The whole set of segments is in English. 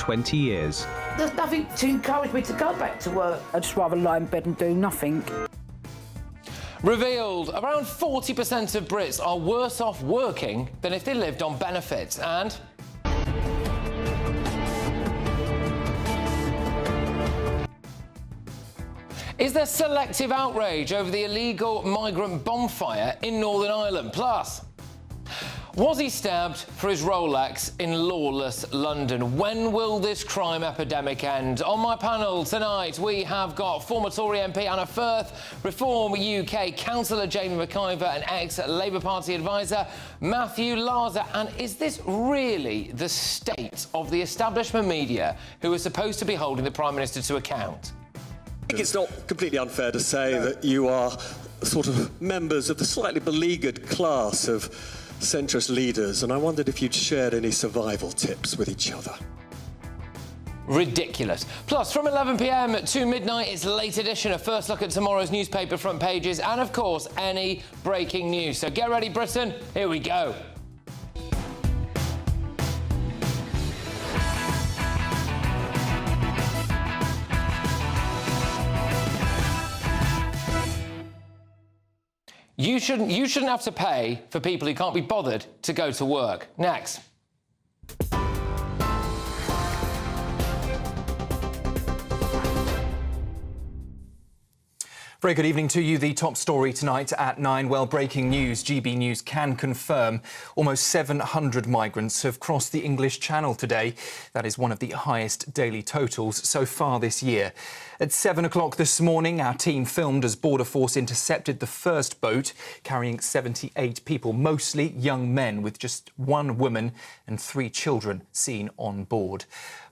20 years. There's nothing to encourage me to go back to work. I'd just rather lie in bed and do nothing. Revealed, around 40% of Brits are worse off working than if they lived on benefits. And is there selective outrage over the illegal migrant bonfire in Northern Ireland? Plus, was he stabbed for his Rolex in lawless London? When will this crime epidemic end? On my panel tonight, we have got former Tory MP Anna Firth, Reform UK councillor Jamie McIver, and ex-Labour Party advisor Matthew Larser. And is this really the state of the establishment media who are supposed to be holding the Prime Minister to account? I think it's not completely unfair to say that you are sort of members of the slightly beleaguered class of centrist leaders, and I wondered if you'd shared any survival tips with each other. Ridiculous. Plus, from 11 p.m. to midnight, it's late edition, a first look at tomorrow's newspaper front pages, and of course, any breaking news. So get ready, Britain, here we go. You shouldn't have to pay for people who can't be bothered to go to work. Next. Very good evening to you. The top story tonight at 9. Well, breaking news. GBNews can confirm almost 700 migrants have crossed the English Channel today. That is one of the highest daily totals so far this year. At 7 o'clock this morning, our team filmed as Border Force intercepted the first boat carrying 78 people, mostly young men, with just one woman and 3 children seen on board.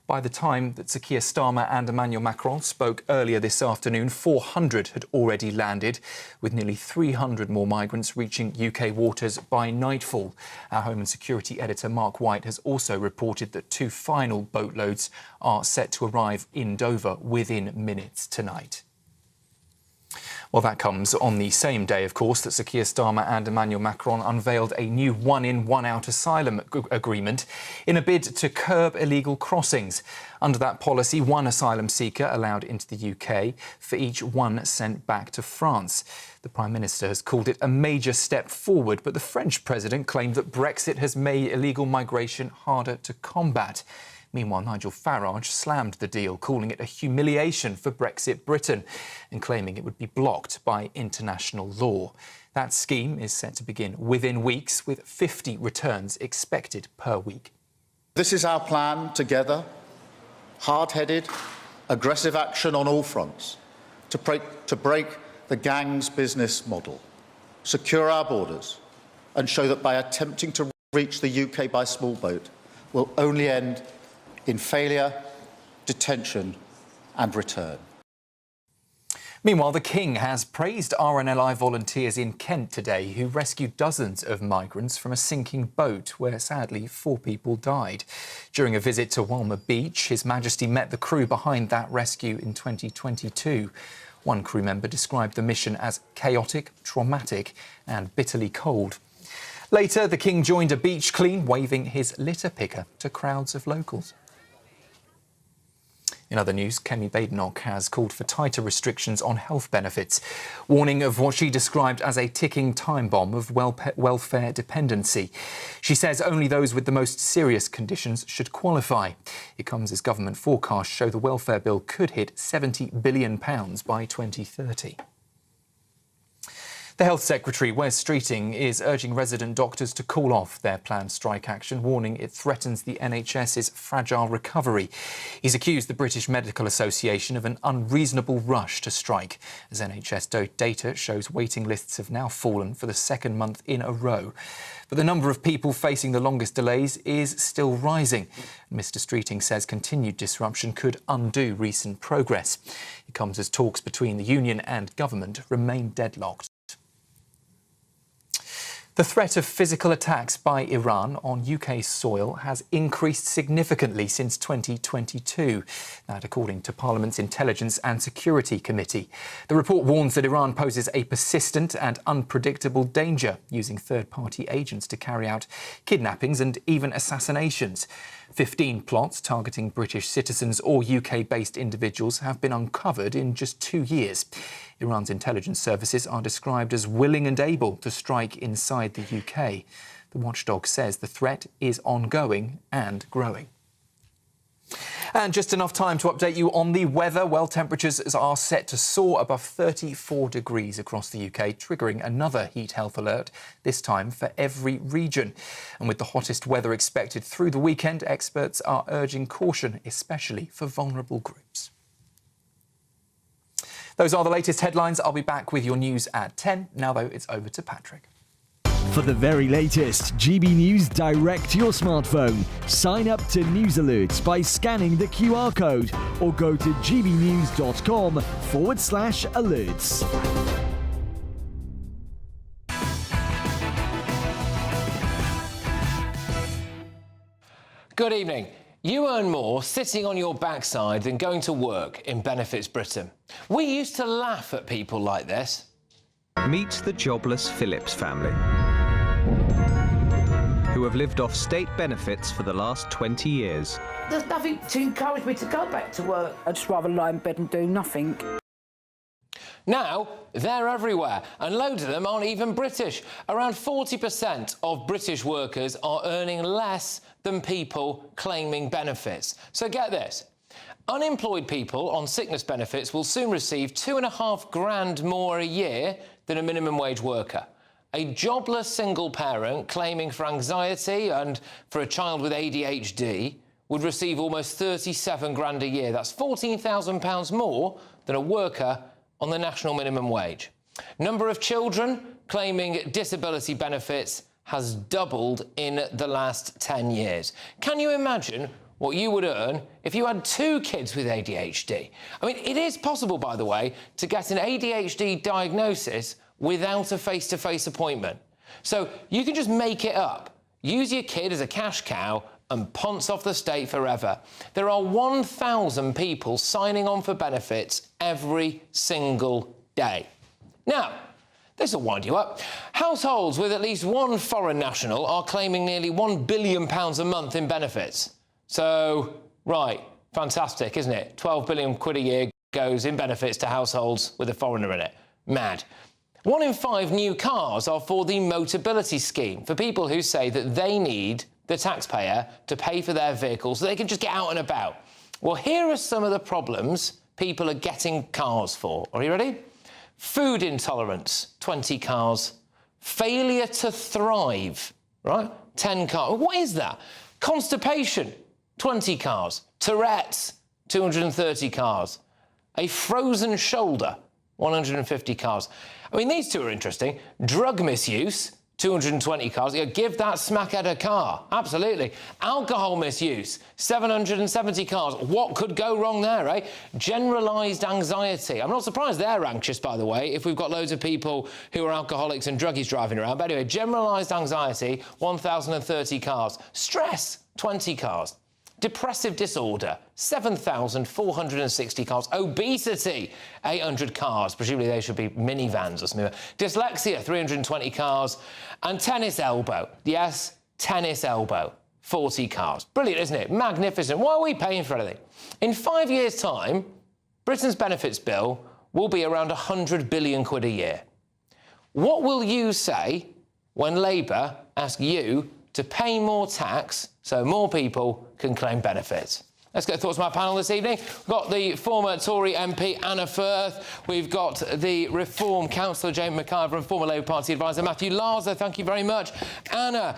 By the time that Sir Keir Starmer and Emmanuel Macron spoke earlier this afternoon, 400 had already landed, with nearly 300 more migrants reaching UK waters by nightfall. Our Home and Security editor Mark White has also reported that 2 final boatloads are set to arrive in Dover within minutes tonight. Well, that comes on the same day, of course, that Sir Keir Starmer and Emmanuel Macron unveiled a new one-in, one-out asylum agreement in a bid to curb illegal crossings. Under that policy, one asylum seeker allowed into the UK for each one sent back to France. The Prime Minister has called it a major step forward, but the French President claimed that Brexit has made illegal migration harder to combat. Meanwhile, Nigel Farage slammed the deal, calling it a humiliation for Brexit Britain and claiming it would be blocked by international law. That scheme is set to begin within weeks, with 50 returns expected per week. This is our plan together, hard-headed, aggressive action on all fronts to break the gang's business model, secure our borders and show that by attempting to reach the UK by small boat will only end in failure, detention and return. Meanwhile, the King has praised RNLI volunteers in Kent today who rescued dozens of migrants from a sinking boat where, sadly, 4 people died. During a visit to Walmer Beach, His Majesty met the crew behind that rescue in 2022. One crew member described the mission as chaotic, traumatic and bitterly cold. Later, the King joined a beach clean, waving his litter picker to crowds of locals. In other news, Kemi Badenoch has called for tighter restrictions on health benefits, warning of what she described as a ticking time bomb of welfare dependency. She says only those with the most serious conditions should qualify. It comes as government forecasts show the welfare bill could hit £70 billion by 2030. The Health Secretary, Wes Streeting, is urging resident doctors to call off their planned strike action, warning it threatens the NHS's fragile recovery. He's accused the British Medical Association of an unreasonable rush to strike, as NHS data shows waiting lists have now fallen for the 2nd month in a row. But the number of people facing the longest delays is still rising. Mr Streeting says continued disruption could undo recent progress. It comes as talks between the union and government remain deadlocked. The threat of physical attacks by Iran on UK soil has increased significantly since 2022. That, according to Parliament's Intelligence and Security Committee. The report warns that Iran poses a persistent and unpredictable danger, using third-party agents to carry out kidnappings and even assassinations. 15 plots targeting British citizens or UK-based individuals have been uncovered in just 2 years. Iran's intelligence services are described as willing and able to strike inside the UK. The watchdog says the threat is ongoing and growing. And just enough time to update you on the weather. Well, temperatures are set to soar above 34 degrees across the UK, triggering another heat health alert, this time for every region. And with the hottest weather expected through the weekend, experts are urging caution, especially for vulnerable groups. Those are the latest headlines. I'll be back with your news at 10. Now, though, it's over to Patrick. For the very latest GB News direct to your smartphone, sign up to News Alerts by scanning the QR code or go to gbnews.com/alerts. Good evening. You earn more sitting on your backside than going to work in Benefits Britain. We used to laugh at people like this. Meet the jobless Phillips family, who have lived off state benefits for the last 20 years. There's nothing to encourage me to go back to work. I'd just rather lie in bed and do nothing. Now, they're everywhere, and loads of them aren't even British. Around 40% of British workers are earning less than people claiming benefits. So get this. Unemployed people on sickness benefits will soon receive £2,500 more a year than a minimum wage worker. A jobless single parent claiming for anxiety and for a child with ADHD would receive almost £37,000 a year. That's £14,000 more than a worker on the national minimum wage. Number of children claiming disability benefits has doubled in the last 10 years. Can you imagine what you would earn if you had 2 kids with ADHD? I mean, it is possible, by the way, to get an ADHD diagnosis without a face-to-face appointment. So you can just make it up, use your kid as a cash cow and ponce off the state forever. There are 1,000 people signing on for benefits every single day. Now, this will wind you up. Households with at least one foreign national are claiming nearly £1 billion a month in benefits. So, right, fantastic, isn't it? 12 billion quid a year goes in benefits to households with a foreigner in it. Mad. 1 in 5 new cars are for the Motability Scheme, for people who say that they need the taxpayer to pay for their vehicles so they can just get out and about. Well, here are some of the problems people are getting cars for. Are you ready? Food intolerance, 20 cars. Failure to thrive, right? 10 cars. What is that? Constipation, 20 cars. Tourette's, 230 cars. A frozen shoulder, 150 cars. I mean, these two are interesting. Drug misuse, 220 cars. Yeah, give that smackhead a car. Absolutely. Alcohol misuse, 770 cars. What could go wrong there, eh? Generalised anxiety. I'm not surprised they're anxious, by the way, if we've got loads of people who are alcoholics and druggies driving around. But anyway, generalised anxiety, 1,030 cars. Stress, 20 cars. Depressive disorder, 7,460 cars. Obesity, 800 cars. Presumably they should be minivans or something. Dyslexia, 320 cars. And tennis elbow. Yes, tennis elbow, 40 cars. Brilliant, isn't it? Magnificent. Why are we paying for anything? In 5 years' time, Britain's benefits bill will be around 100 billion quid a year. What will you say when Labour ask you to pay more tax so more people can claim benefits? Let's get thoughts from our panel this evening. We've got the former Tory MP Anna Firth. We've got the Reform Councillor Jane McIver and former Labour Party advisor Matthew Larser. Thank you very much. Anna,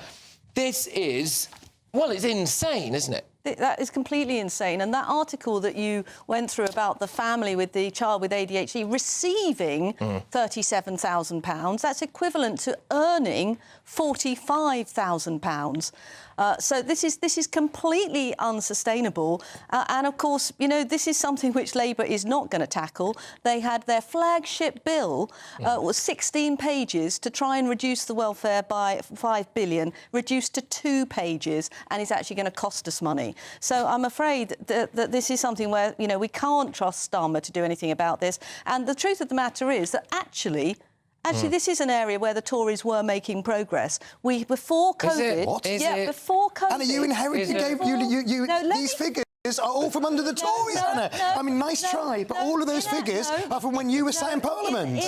this is, well, it's insane, isn't it? That is completely insane. And that article that you went through about the family with the child with ADHD receiving £37,000, that's equivalent to earning £45,000. So this is completely unsustainable. And, of course, you know, this is something which Labour is not going to tackle. They had their flagship bill, was 16 pages to try and reduce the welfare by £5 billion, reduced to 2 pages, and it's actually going to cost us money. So I'm afraid that this is something where, you know, we can't trust Starmer to do anything about this. And the truth of the matter is that actually Actually, this is an area where the Tories were making progress. Before COVID... Is it? What? Is it? Before COVID... Anna, you inherited... These figures are all from under the Tories, Anna. I mean, nice try, but all of those figures are from when you were sat in Parliament.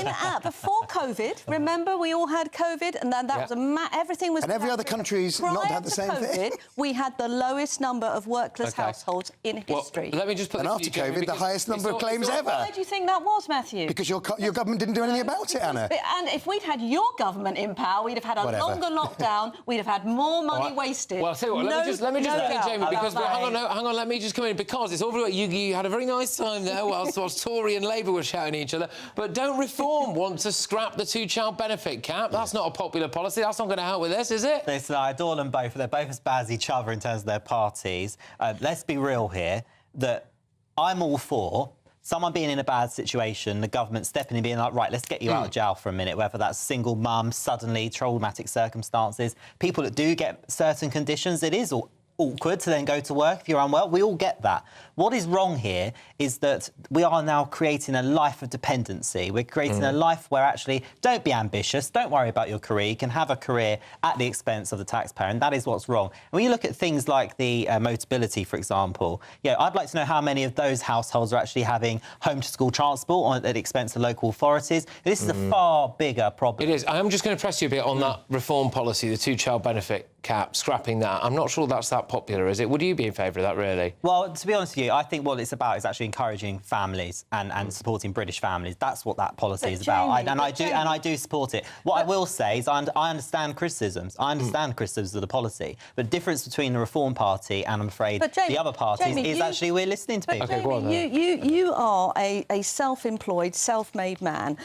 Before COVID, remember, we all had COVID, and then that was everything was... And every other country's not had the same thing. We had the lowest number of workless households in history. Let me just put and after COVID, the highest number of claims ever. Why do you think that was, Matthew? Because your government didn't do anything about it, Anna. And if we'd had your government in power, we'd have had a longer lockdown, we'd have had more money wasted. Well, I'll tell you what, let me just bring in Jamie, because hang on, let me just come in, because it's all you had a very nice time there whilst Tory and Labour were shouting at each other. But don't Reform want to scrap the two-child benefit cap? That's not a popular policy. That's not going to help with this, is it? Listen, I adore them both. They're both as bad as each other in terms of their parties. Let's be real here, that I'm all for someone being in a bad situation, the government stepping in, being like, right, let's get you out of jail for a minute, whether that's single mum, suddenly, traumatic circumstances. People that do get certain conditions, it is awkward to then go to work if you're unwell. We all get that. What is wrong here is that we are now creating a life of dependency. We're creating a life where actually don't be ambitious, don't worry about your career. You can have a career at the expense of the taxpayer, and that is what's wrong. And when you look at things like the Motability, for example, I'd like to know how many of those households are actually having home-to-school transport at the expense of local authorities. This is a far bigger problem. It is. I am just going to press you a bit on that Reform policy, the two-child benefit cap, scrapping that. I'm not sure that's that popular, is it? Would you be in favour of that, really? Well, to be honest with you, I think what it's about is actually encouraging families and supporting British families. That's what that policy is about. I do support it. What I will say is I understand criticisms. I understand criticisms of the policy. But the difference between the Reform Party and, I'm afraid, the other parties is actually we're listening to people. Okay, go on, you are a self-employed, self-made man,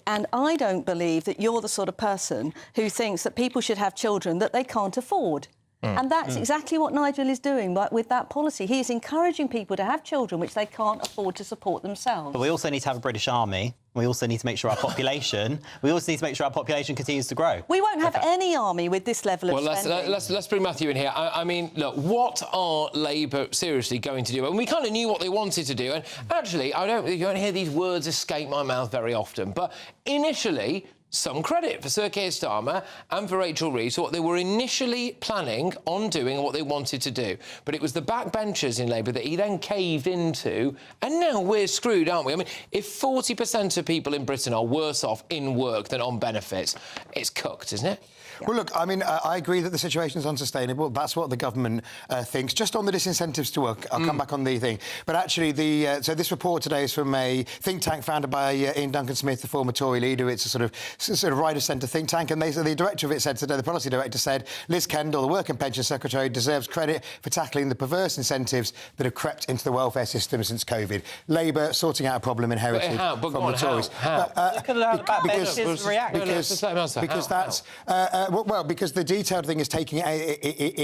and I don't believe that you're the sort of person who thinks that people should have children that they can't afford. And that's exactly what Nigel is doing with that policy. He is encouraging people to have children which they can't afford to support themselves. But we also need to have a British army. We also need to make sure our population... continues to grow. We won't have any army with this level of spending. Let's bring Matthew in here. I mean, look, what are Labour seriously going to do? And we kind of knew what they wanted to do. And actually, you don't hear these words escape my mouth very often. But initially, some credit for Sir Keir Starmer and for Rachel Reeves, what they were initially planning on doing and what they wanted to do. But it was the backbenchers in Labour that he then caved into, and now we're screwed, aren't we? I mean, if 40% of people in Britain are worse off in work than on benefits, it's cooked, isn't it? Yeah. Well, look, I mean, I agree that the situation is unsustainable. That's what the government thinks. Just on the disincentives to work, I'll come back on the thing. But actually, so this report today is from a think tank founded by Ian Duncan-Smith, the former Tory leader. It's a sort of right-of-centre think tank. And the director of it said today, the policy director said, Liz Kendall, the Work and Pension Secretary, deserves credit for tackling the perverse incentives that have crept into the welfare system since COVID. Labour sorting out a problem inherited from the Tories. Look at the backbenchers reaction. Because that's... because the detailed thing is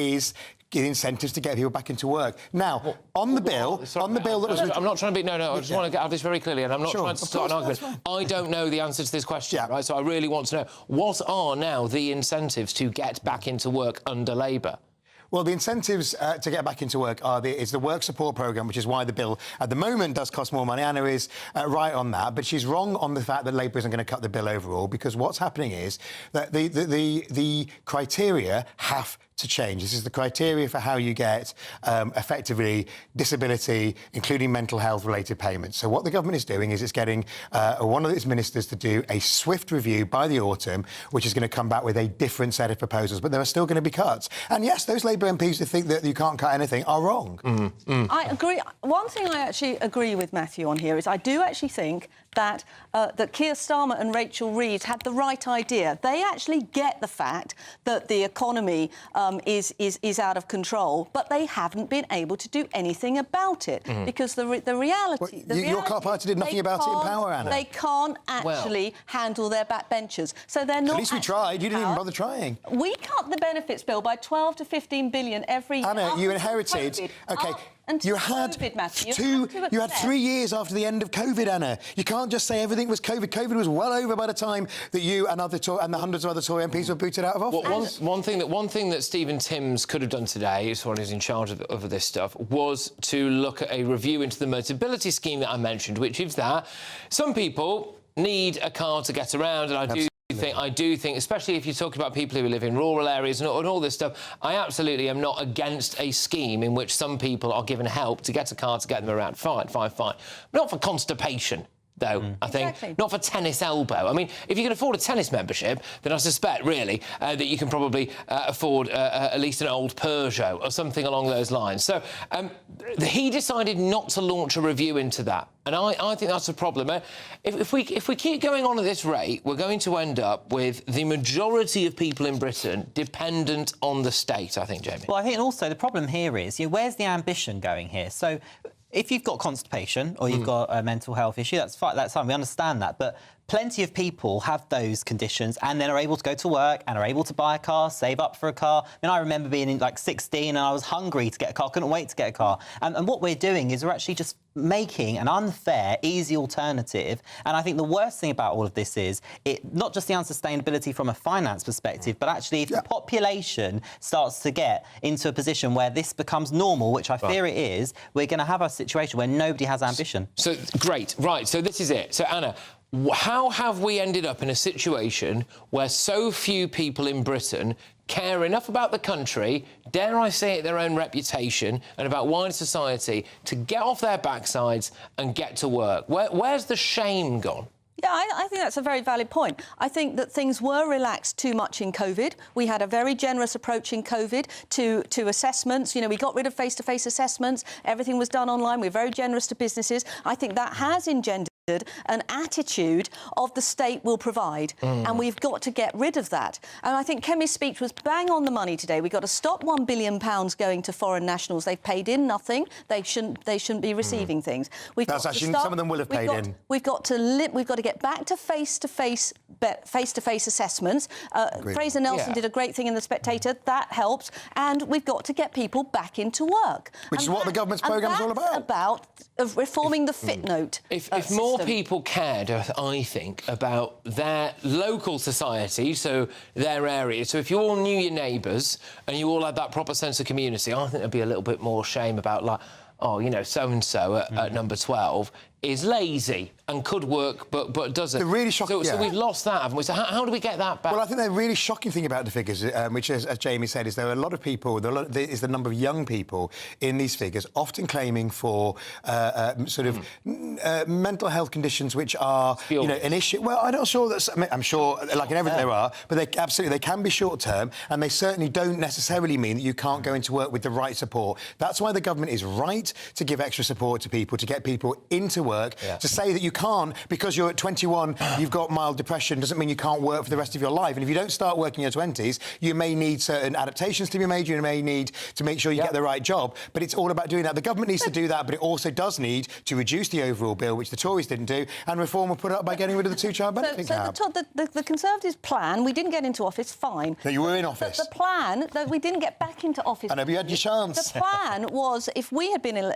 is incentives to get people back into work. Now, on the bill that was... I'm not trying to be... No, I just want to get out this very clearly, and I'm not trying to start an argument. I don't know the answer to this question, right? So I really want to know, what are now the incentives to get back into work under Labour? Well, the incentives to get back into work is the work support programme, which is why the bill at the moment does cost more money. Anna is right on that, but she's wrong on the fact that Labour isn't going to cut the bill overall, because what's happening is that the criteria have to change. This is the criteria for how you get effectively disability, including mental health related payments. So what the government is doing is it's getting one of its ministers to do a swift review by the autumn, which is going to come back with a different set of proposals. But there are still going to be cuts. And yes, those Labour MPs who think that you can't cut anything are wrong. I agree. One thing I actually agree with Matthew on here is I do actually think that that Keir Starmer and Rachel Reeves had the right idea. They actually get the fact that the economy is out of control, but they haven't been able to do anything about it because the reality... Your party did nothing about it in power, Anna. They can't actually handle their backbenchers. So they're not... At least we tried. You didn't even bother trying. We cut the benefits bill by 12 to 15 billion every year. Anna, you inherited... OK, you had COVID, Matthew. You had 3 years after the end of COVID, Anna. You can't just say everything was COVID. COVID was well over by the time that you and the hundreds of other Tory MPs were booted out of office. One thing that Stephen Timms could have done today, someone who's in charge of this stuff, was to look at a review into the Motability scheme that I mentioned, which is that some people need a car to get around, and I do do think, especially if you're talking about people who live in rural areas and all this stuff, I absolutely am not against a scheme in which some people are given help to get a car to get them around. Fine. Not for constipation, though, I think. Exactly. Not for tennis elbow. I mean, if you can afford a tennis membership, then I suspect, really, that you can probably afford at least an old Peugeot or something along those lines. So he decided not to launch a review into that. And I think that's a problem. If we keep going on at this rate, we're going to end up with the majority of people in Britain dependent on the state, I think, Jamie. Well, I think also the problem here is, where's the ambition going here? So if you've got constipation or you've got a mental health issue, that's fine, we understand that. But plenty of people have those conditions and then are able to go to work and are able to buy a car, save up for a car. I mean, I remember being like 16 and I was hungry to get a car, couldn't wait to get a car. And what we're doing is we're actually just making an unfair, easy alternative. And I think the worst thing about all of this is not just the unsustainability from a finance perspective, but actually if the population starts to get into a position where this becomes normal, which I fear it is, we're going to have a situation where nobody has ambition. So, great. Right, so this is it. So, Anna, how have we ended up in a situation where so few people in Britain care enough about the country, dare I say it, their own reputation, and about wider society to get off their backsides and get to work? Where's the shame gone? Yeah, I think that's a very valid point. I think that things were relaxed too much in COVID. We had a very generous approach in COVID to assessments. We got rid of face-to-face assessments. Everything was done online. We're very generous to businesses. I think that has engendered an attitude of the state will provide, and we've got to get rid of that. And I think Kemi's speech was bang on the money today. We've got to stop £1 billion going to foreign nationals. They've paid in nothing. They shouldn't be receiving things. That's actually some of them will have paid in. We've got to get back to face-to-face assessments. Fraser Nelson did a great thing in The Spectator. That helps. And we've got to get people back into work. Which is what the government's programme is all about. About reforming the fit note. If more people cared, I think, about their local society, so their area, so if you all knew your neighbours and you all had that proper sense of community, I think there'd be a little bit more shame about, like, so-and-so at number 12 is lazy and could work but doesn't. The really shocking... So we've lost that, haven't we? So how do we get that back? Well, I think the really shocking thing about the figures, which, as Jamie said, is there are a lot of people, there is the number of young people in these figures, often claiming for mental health conditions which are, an issue. Well, I'm not sure that's... I'm sure, like in everything there are, but they can be short-term, and they certainly don't necessarily mean that you can't go into work with the right support. That's why the government is right to give extra support to people, to get people into work. To say that you can't, because you're at 21, you've got mild depression, doesn't mean you can't work for the rest of your life. And if you don't start working in your 20s, you may need certain adaptations to be made, you may need to make sure you get the right job. But it's all about doing that. The government needs to do that, but it also does need to reduce the overall bill, which the Tories didn't do, and reform will put up by getting rid of the two-child benefit cap. So the Conservatives' plan, we didn't get into office, fine. No, you were in office. The plan, that we didn't get back into office... I know, but you had your chance. The plan was, if we had been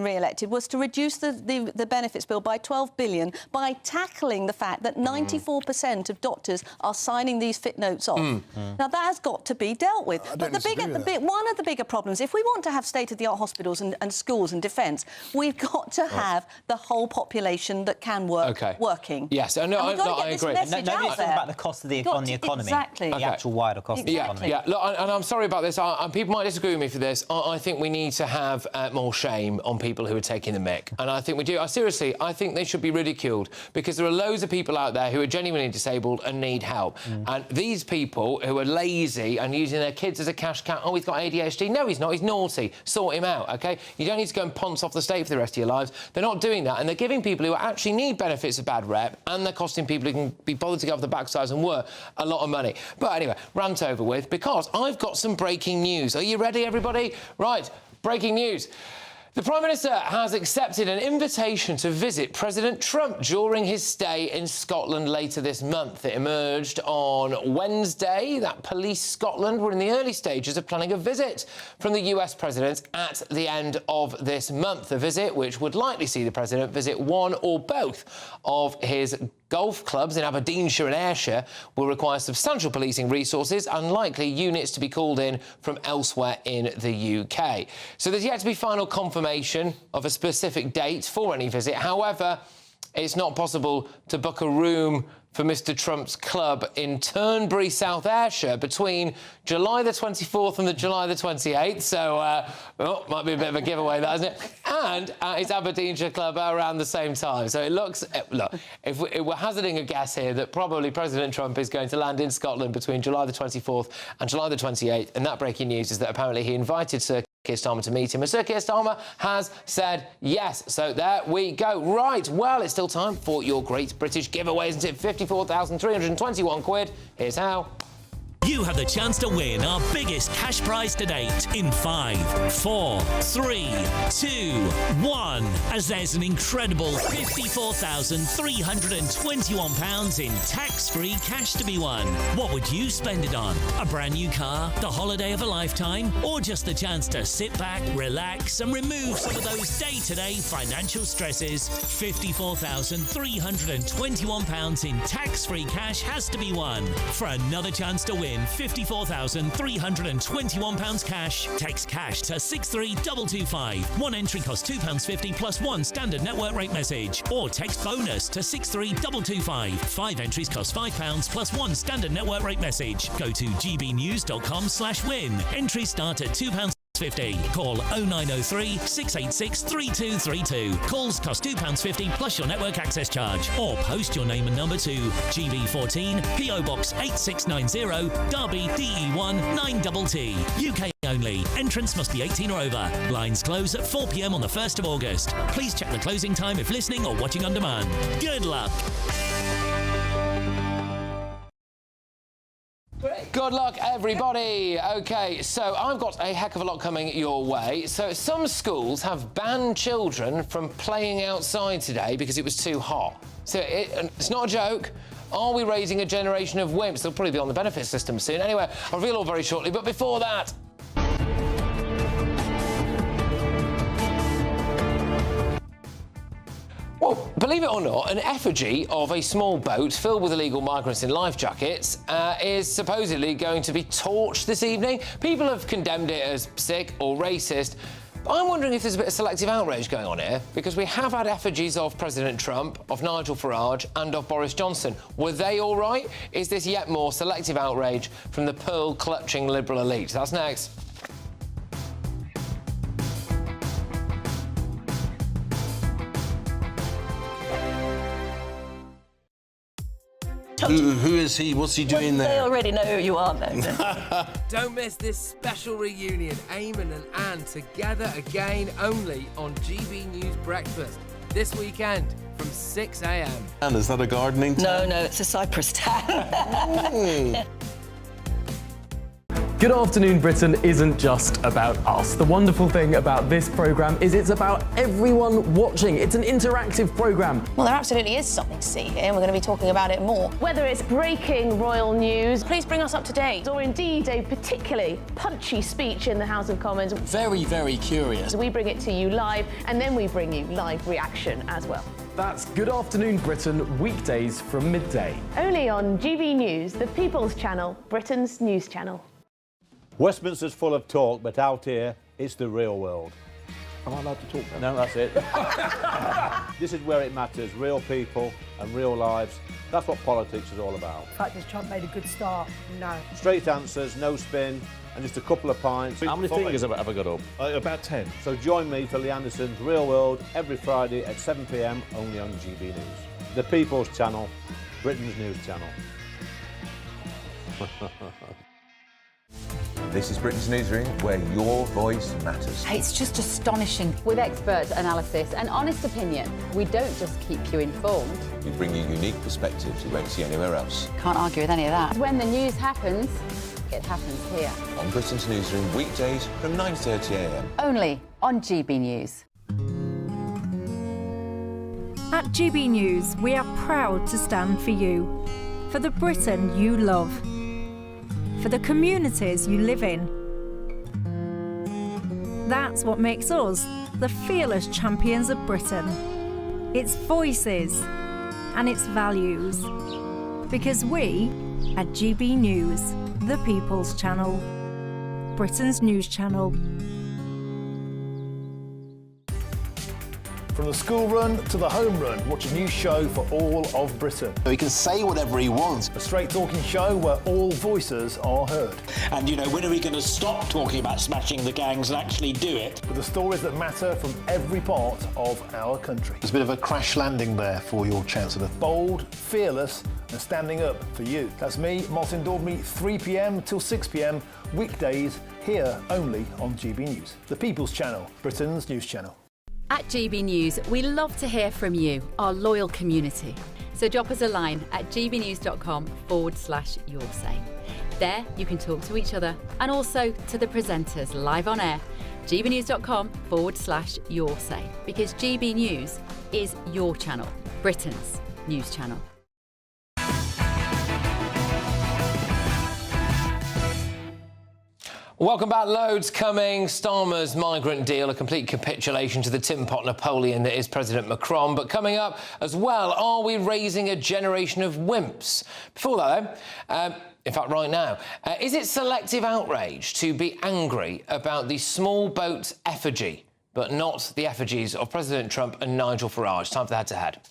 re-elected, was to reduce the benefits bill by £12 billion by tackling the fact that 94% of doctors are signing these fit notes off. Now, that has got to be dealt with. But one of the bigger problems, if we want to have state-of-the-art hospitals and schools and defence, we've got to have the whole population that can work working. Yes, I agree. Nobody's talking about the cost of the economy, exactly. the actual wider cost of the economy. Yeah, look, and I'm sorry about this, and people might disagree with me for this. I think we need to have more shame on people who are taking the mick, and I think we do. Seriously, I think they should be ridiculed, because there are loads of people out there who are genuinely disabled and need help. And these people who are lazy and using their kids as a cash cow, oh, he's got ADHD. No, he's not. He's naughty. Sort him out, OK? You don't need to go and ponce off the state for the rest of your lives. They're not doing that, and they're giving people who actually need benefits a bad rep, and they're costing people who can be bothered to get off the backsides and work a lot of money. But anyway, rant over with, because I've got some breaking news. Are you ready, everybody? Right, breaking news. The Prime Minister has accepted an invitation to visit President Trump during his stay in Scotland later this month. It emerged on Wednesday that Police Scotland were in the early stages of planning a visit from the US President at the end of this month. A visit which would likely see the President visit one or both of his golf clubs in Aberdeenshire and Ayrshire will require substantial policing resources and likely units to be called in from elsewhere in the UK. So there's yet to be final confirmation of a specific date for any visit. However, it's not possible to book a room for Mr Trump's club in Turnberry, South Ayrshire between July the 24th and the July the 28th. So, might be a bit of a giveaway, that, isn't it? And at his Aberdeenshire club around the same time. So it looks, look, if we're hazarding a guess here that probably President Trump is going to land in Scotland between July the 24th and July the 28th. And that breaking news is that apparently he invited Sir Keir Starmer to meet him, and Sir Keir Starmer has said yes. So there we go. Right, well, it's still time for your Great British giveaway, isn't it? 54,321 quid. Here's how. You have the chance to win our biggest cash prize to date in 5, 4, 3, 2, 1. As there's an incredible £54,321 in tax-free cash to be won. What would you spend it on? A brand new car, the holiday of a lifetime, or just the chance to sit back, relax, and remove some of those day-to-day financial stresses? £54,321 in tax-free cash has to be won. For another chance to win £54,321 cash, text cash to 63225. One entry costs £2.50 plus one standard network rate message, or text bonus to 63225. 5 entries cost £5 plus one standard network rate message. Go to gbnews.com/win. Entries start at £2.50. Call 0903 686 3232. Calls cost £2.50 plus your network access charge. Or post your name and number to GB14 PO Box 8690 Derby DE1 9TT. UK only. Entrance must be 18 or over. Lines close at 4 p.m. on the 1st of August. Please check the closing time if listening or watching on demand. Good luck. Good luck, everybody. OK, so I've got a heck of a lot coming your way. So some schools have banned children from playing outside today because it was too hot. So it's not a joke. Are we raising a generation of wimps? They'll probably be on the benefit system soon. Anyway, I'll reveal all very shortly. But before that... Well, believe it or not, an effigy of a small boat filled with illegal migrants in life jackets is supposedly going to be torched this evening. People have condemned it as sick or racist. But I'm wondering if there's a bit of selective outrage going on here, because we have had effigies of President Trump, of Nigel Farage and of Boris Johnson. Were they all right? Is this yet more selective outrage from the pearl-clutching Liberal elite? That's next. Who is he? What's he doing there? They already know who you are, though. Don't miss this special reunion. Eamon and Anne together again, only on GB News Breakfast this weekend from 6 a.m. And is that a gardening tan? No, it's a cypress tan. Good Afternoon Britain isn't just about us. The wonderful thing about this programme is it's about everyone watching. It's an interactive programme. Well, there absolutely is something to see here, and we're going to be talking about it more. Whether it's breaking royal news, please bring us up to date, or indeed a particularly punchy speech in the House of Commons. Very, very curious. We bring it to you live, and then we bring you live reaction as well. That's Good Afternoon Britain, weekdays from midday. Only on GB News, the People's Channel, Britain's news channel. Westminster's full of talk, but out here, it's the real world. Am I allowed to talk now? No, that's it. This is where it matters, real people and real lives. That's what politics is all about. In fact, has Trump made a good start? No. Straight answers, no spin, and just a couple of pints. How many fingers have I got up? About 10. So join me for Lee Anderson's Real World every Friday at 7 p.m, only on GB News. The People's Channel, Britain's news channel. This is Britain's Newsroom, where your voice matters. It's just astonishing. With expert analysis and honest opinion, we don't just keep you informed. We bring you unique perspectives you won't see anywhere else. Can't argue with any of that. When the news happens, it happens here. On Britain's Newsroom, weekdays from 9:30 a.m. Only on GB News. At GB News, we are proud to stand for you, for the Britain you love, for the communities you live in. That's what makes us the fearless champions of Britain. Its voices and its values. Because we, at GB News, the People's Channel, Britain's news channel. From the school run to the home run, watch a new show for all of Britain. He can say whatever he wants. A straight-talking show where all voices are heard. And, you know, when are we going to stop talking about smashing the gangs and actually do it? With the stories that matter from every part of our country. There's a bit of a crash landing there for your Chancellor. Bold, fearless and standing up for you. That's me, Martin Daubney, 3 p.m. till 6 p.m, weekdays, here only on GB News. The People's Channel, Britain's news channel. At GB News, we love to hear from you, our loyal community. So drop us a line at gbnews.com/yoursay. There you can talk to each other and also to the presenters live on air. gbnews.com/yoursay, because GB News is your channel, Britain's news channel. Welcome back. Loads coming. Starmer's migrant deal, a complete capitulation to the tin pot Napoleon that is President Macron. But coming up as well, are we raising a generation of wimps? Before that, though, in fact, right now, is it selective outrage to be angry about the small boat effigy, but not the effigies of President Trump and Nigel Farage? Time for the head-to-head.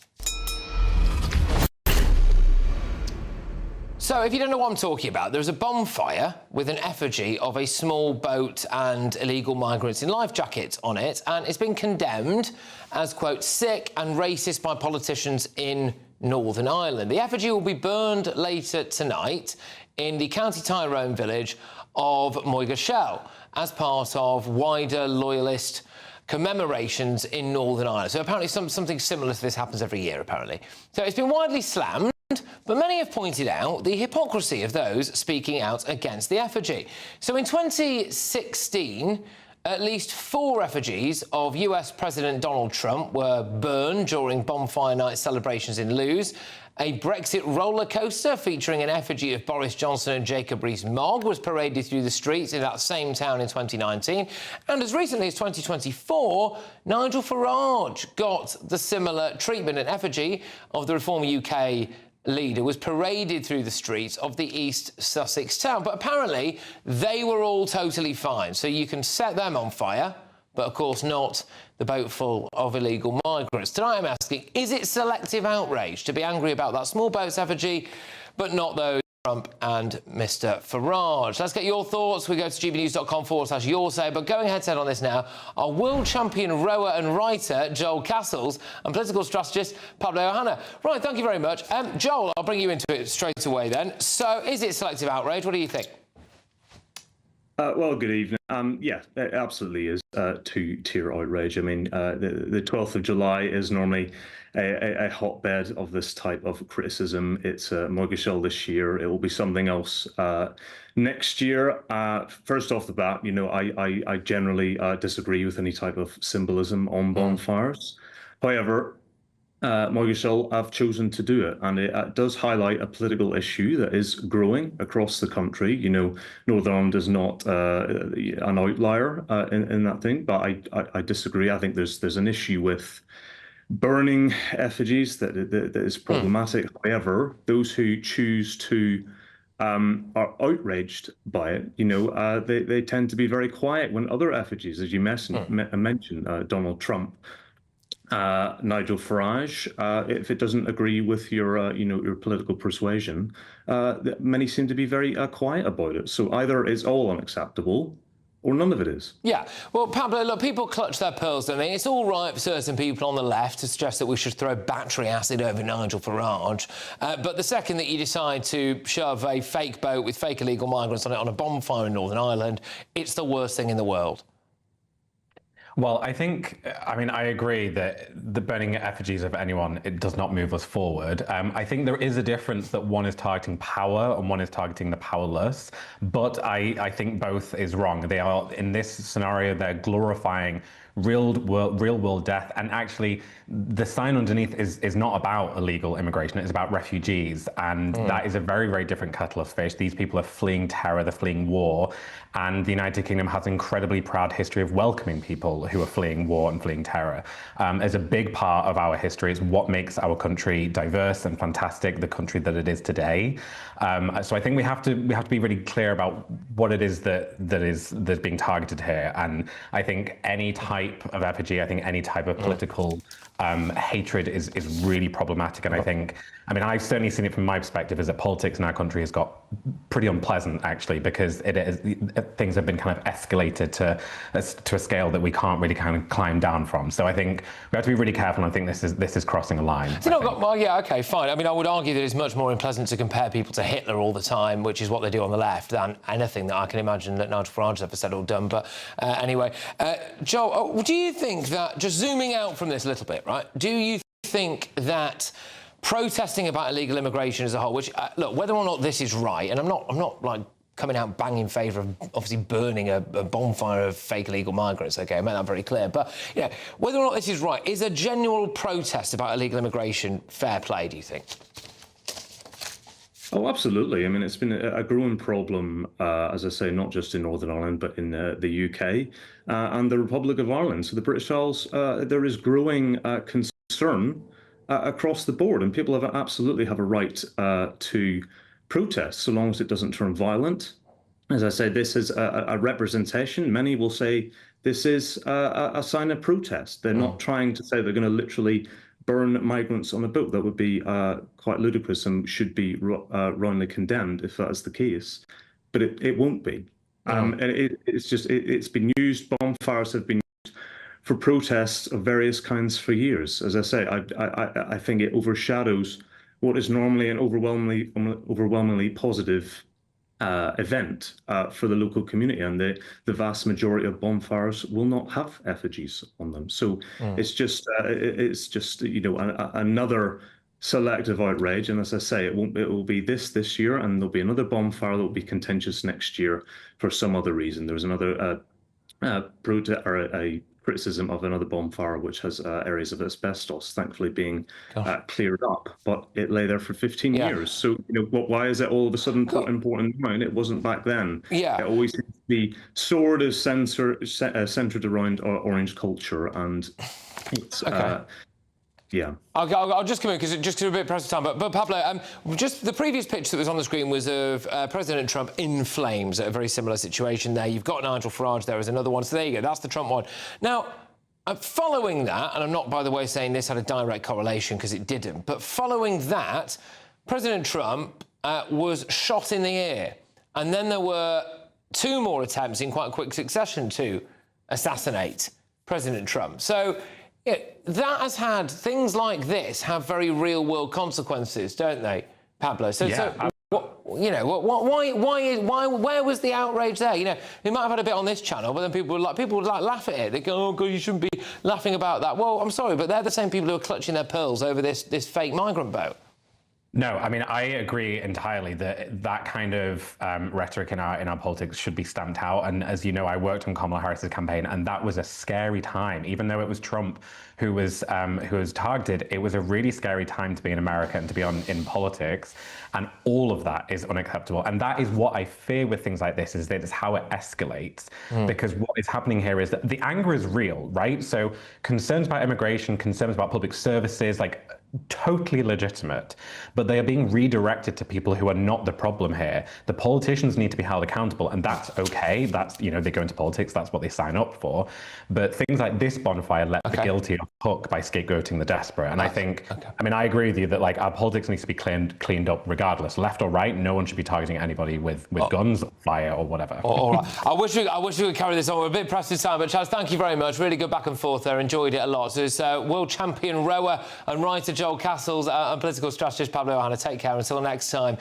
So, if you don't know what I'm talking about, there's a bonfire with an effigy of a small boat and illegal migrants in life jackets on it, and it's been condemned as, quote, sick and racist by politicians in Northern Ireland. The effigy will be burned later tonight in the County Tyrone village of Moygershell as part of wider loyalist commemorations in Northern Ireland. So apparently something similar to this happens every year, apparently. So it's been widely slammed, but many have pointed out the hypocrisy of those speaking out against the effigy. So in 2016, at least 4 effigies of US President Donald Trump were burned during bonfire night celebrations in Lewes. A Brexit roller coaster featuring an effigy of Boris Johnson and Jacob Rees-Mogg was paraded through the streets in that same town in 2019. And as recently as 2024, Nigel Farage got the similar treatment. An effigy of the Reform UK leader was paraded through the streets of the East Sussex town. But apparently, they were all totally fine. So you can set them on fire, but of course not the boat full of illegal migrants. Tonight I'm asking, is it selective outrage to be angry about that small boat's effigy, but not those Trump and Mr. Farage? Let's get your thoughts. We go to gbnews.com/yoursay. But going head-to-head on this now, our world champion rower and writer, Joel Castles, and political strategist, Pablo Ohana. Right, thank you very much. Joel, I'll bring you into it straight away then. So, is it selective outrage? What do you think? Well, good evening. Yeah, it absolutely is two-tier outrage. I mean, the 12th of July is normally a hotbed of this type of criticism. It's Moygershell this year. It will be something else next year. First off the bat, you know, I generally disagree with any type of symbolism on bonfires. However, Moygershell have chosen to do it, and it does highlight a political issue that is growing across the country. You know, Northern Ireland is not an outlier in that thing, but I disagree. I think there's an issue with burning effigies that is problematic. However, those who choose to are outraged by it, you know, they tend to be very quiet when other effigies, as you mentioned, Donald Trump, Nigel Farage, if it doesn't agree with your, you know, your political persuasion, many seem to be very quiet about it. So either it's all unacceptable, or none of it is. Yeah. Well, Pablo, look, people clutch their pearls, don't they? It's all right for certain people on the left to suggest that we should throw battery acid over Nigel Farage. But the second that you decide to shove a fake boat with fake illegal migrants on it on a bonfire in Northern Ireland, it's the worst thing in the world. Well, I mean, I agree that the burning effigies of anyone, it does not move us forward. I think there is a difference that one is targeting power and one is targeting the powerless, but I think both is wrong. They are, in this scenario, they're glorifying real world death, and actually the sign underneath is not about illegal immigration, it's about refugees, and that is a very, very different kettle of fish. These people are fleeing terror, they're fleeing war, and the United Kingdom has an incredibly proud history of welcoming people who are fleeing war and fleeing terror. As a big part of our history, it's what makes our country diverse and fantastic, the country that it is today. So I think we have to be really clear about what it is that's being targeted here, and I think any type type of effigy. I think any type of political hatred is really problematic. And I think, I mean, I've certainly seen it from my perspective, is that politics in our country has got pretty unpleasant, actually, because things have been kind of escalated to a scale that we can't really kind of climb down from. So I think we have to be really careful, and I think this is crossing a line. Well, yeah, okay, fine. I mean, I would argue that it's much more unpleasant to compare people to Hitler all the time, which is what they do on the left, than anything that I can imagine that Nigel Farage has ever said or done. But anyway, Joel, do you think that, just zooming out from this a little bit, right, do you think that protesting about illegal immigration as a whole, which, look, whether or not this is right, and I'm not like coming out banging in favour of obviously burning a bonfire of fake illegal migrants, OK, I made that very clear, but, yeah, whether or not this is right, is a general protest about illegal immigration fair play, do you think? Oh, absolutely. I mean, it's been a growing problem, as I say, not just in Northern Ireland, but in the UK and the Republic of Ireland. So the British Isles, there is growing concern across the board, and people absolutely have a right to protest, so long as it doesn't turn violent. As I say, this is a representation. Many will say this is a sign of protest. They're not trying to say they're going to literally burn migrants on a boat. That would be quite ludicrous and should be roundly condemned if that is the case. But it won't be. And it's been used, bonfires have been used for protests of various kinds for years. As I say, I think it overshadows what is normally an overwhelmingly positive event for the local community, and the vast majority of bonfires will not have effigies on them. So it's just another selective outrage. And as I say, it will be this year, and there'll be another bonfire that will be contentious next year for some other reason. There was another a criticism of another bonfire which has areas of asbestos, thankfully being cleared up, but it lay there for 15 years. So, why is it all of a sudden important now? It wasn't back then. Yeah, it always seems to be sort of centered around orange culture, and it's yeah. I'll just come in because just a bit pressed for time. But Pablo, just the previous picture that was on the screen was of President Trump in flames at a very similar situation there. You've got Nigel Farage there as another one. So there you go. That's the Trump one. Now, following that, and I'm not, by the way, saying this had a direct correlation because it didn't, but following that, President Trump was shot in the ear. And then there were 2 more attempts in quite a quick succession to assassinate President Trump. So, yeah, that has had, things like this have very real-world consequences, don't they, Pablo? Where was the outrage there? We might have had a bit on this channel, but then people would laugh at it. They go, "Oh God, you shouldn't be laughing about that." Well, I'm sorry, but they're the same people who are clutching their pearls over this fake migrant boat. No, I mean, I agree entirely that kind of rhetoric in our politics should be stamped out. And as you know, I worked on Kamala Harris's campaign, and that was a scary time. Even though it was Trump who was targeted, it was a really scary time to be in America and to be in politics. And all of that is unacceptable. And that is what I fear with things like this, is that it's how it escalates. Because what is happening here is that the anger is real, right? So concerns about immigration, concerns about public services, like, totally legitimate, but they are being redirected to people who are not the problem here. The politicians need to be held accountable, and that's okay. That's, they go into politics, that's what they sign up for. But things like this bonfire let the guilty off the hook by scapegoating the desperate. And I think, I mean, I agree with you that, like, our politics needs to be cleaned up regardless. Left or right, no one should be targeting anybody with guns, fire, or whatever. All right. I wish we could carry this on. We're a bit pressed for time, but Chaz, thank you very much. Really good back and forth there. Enjoyed it a lot. So it's world champion rower and writer Joel Castles and political strategist Pablo Ohana. Take care until next time.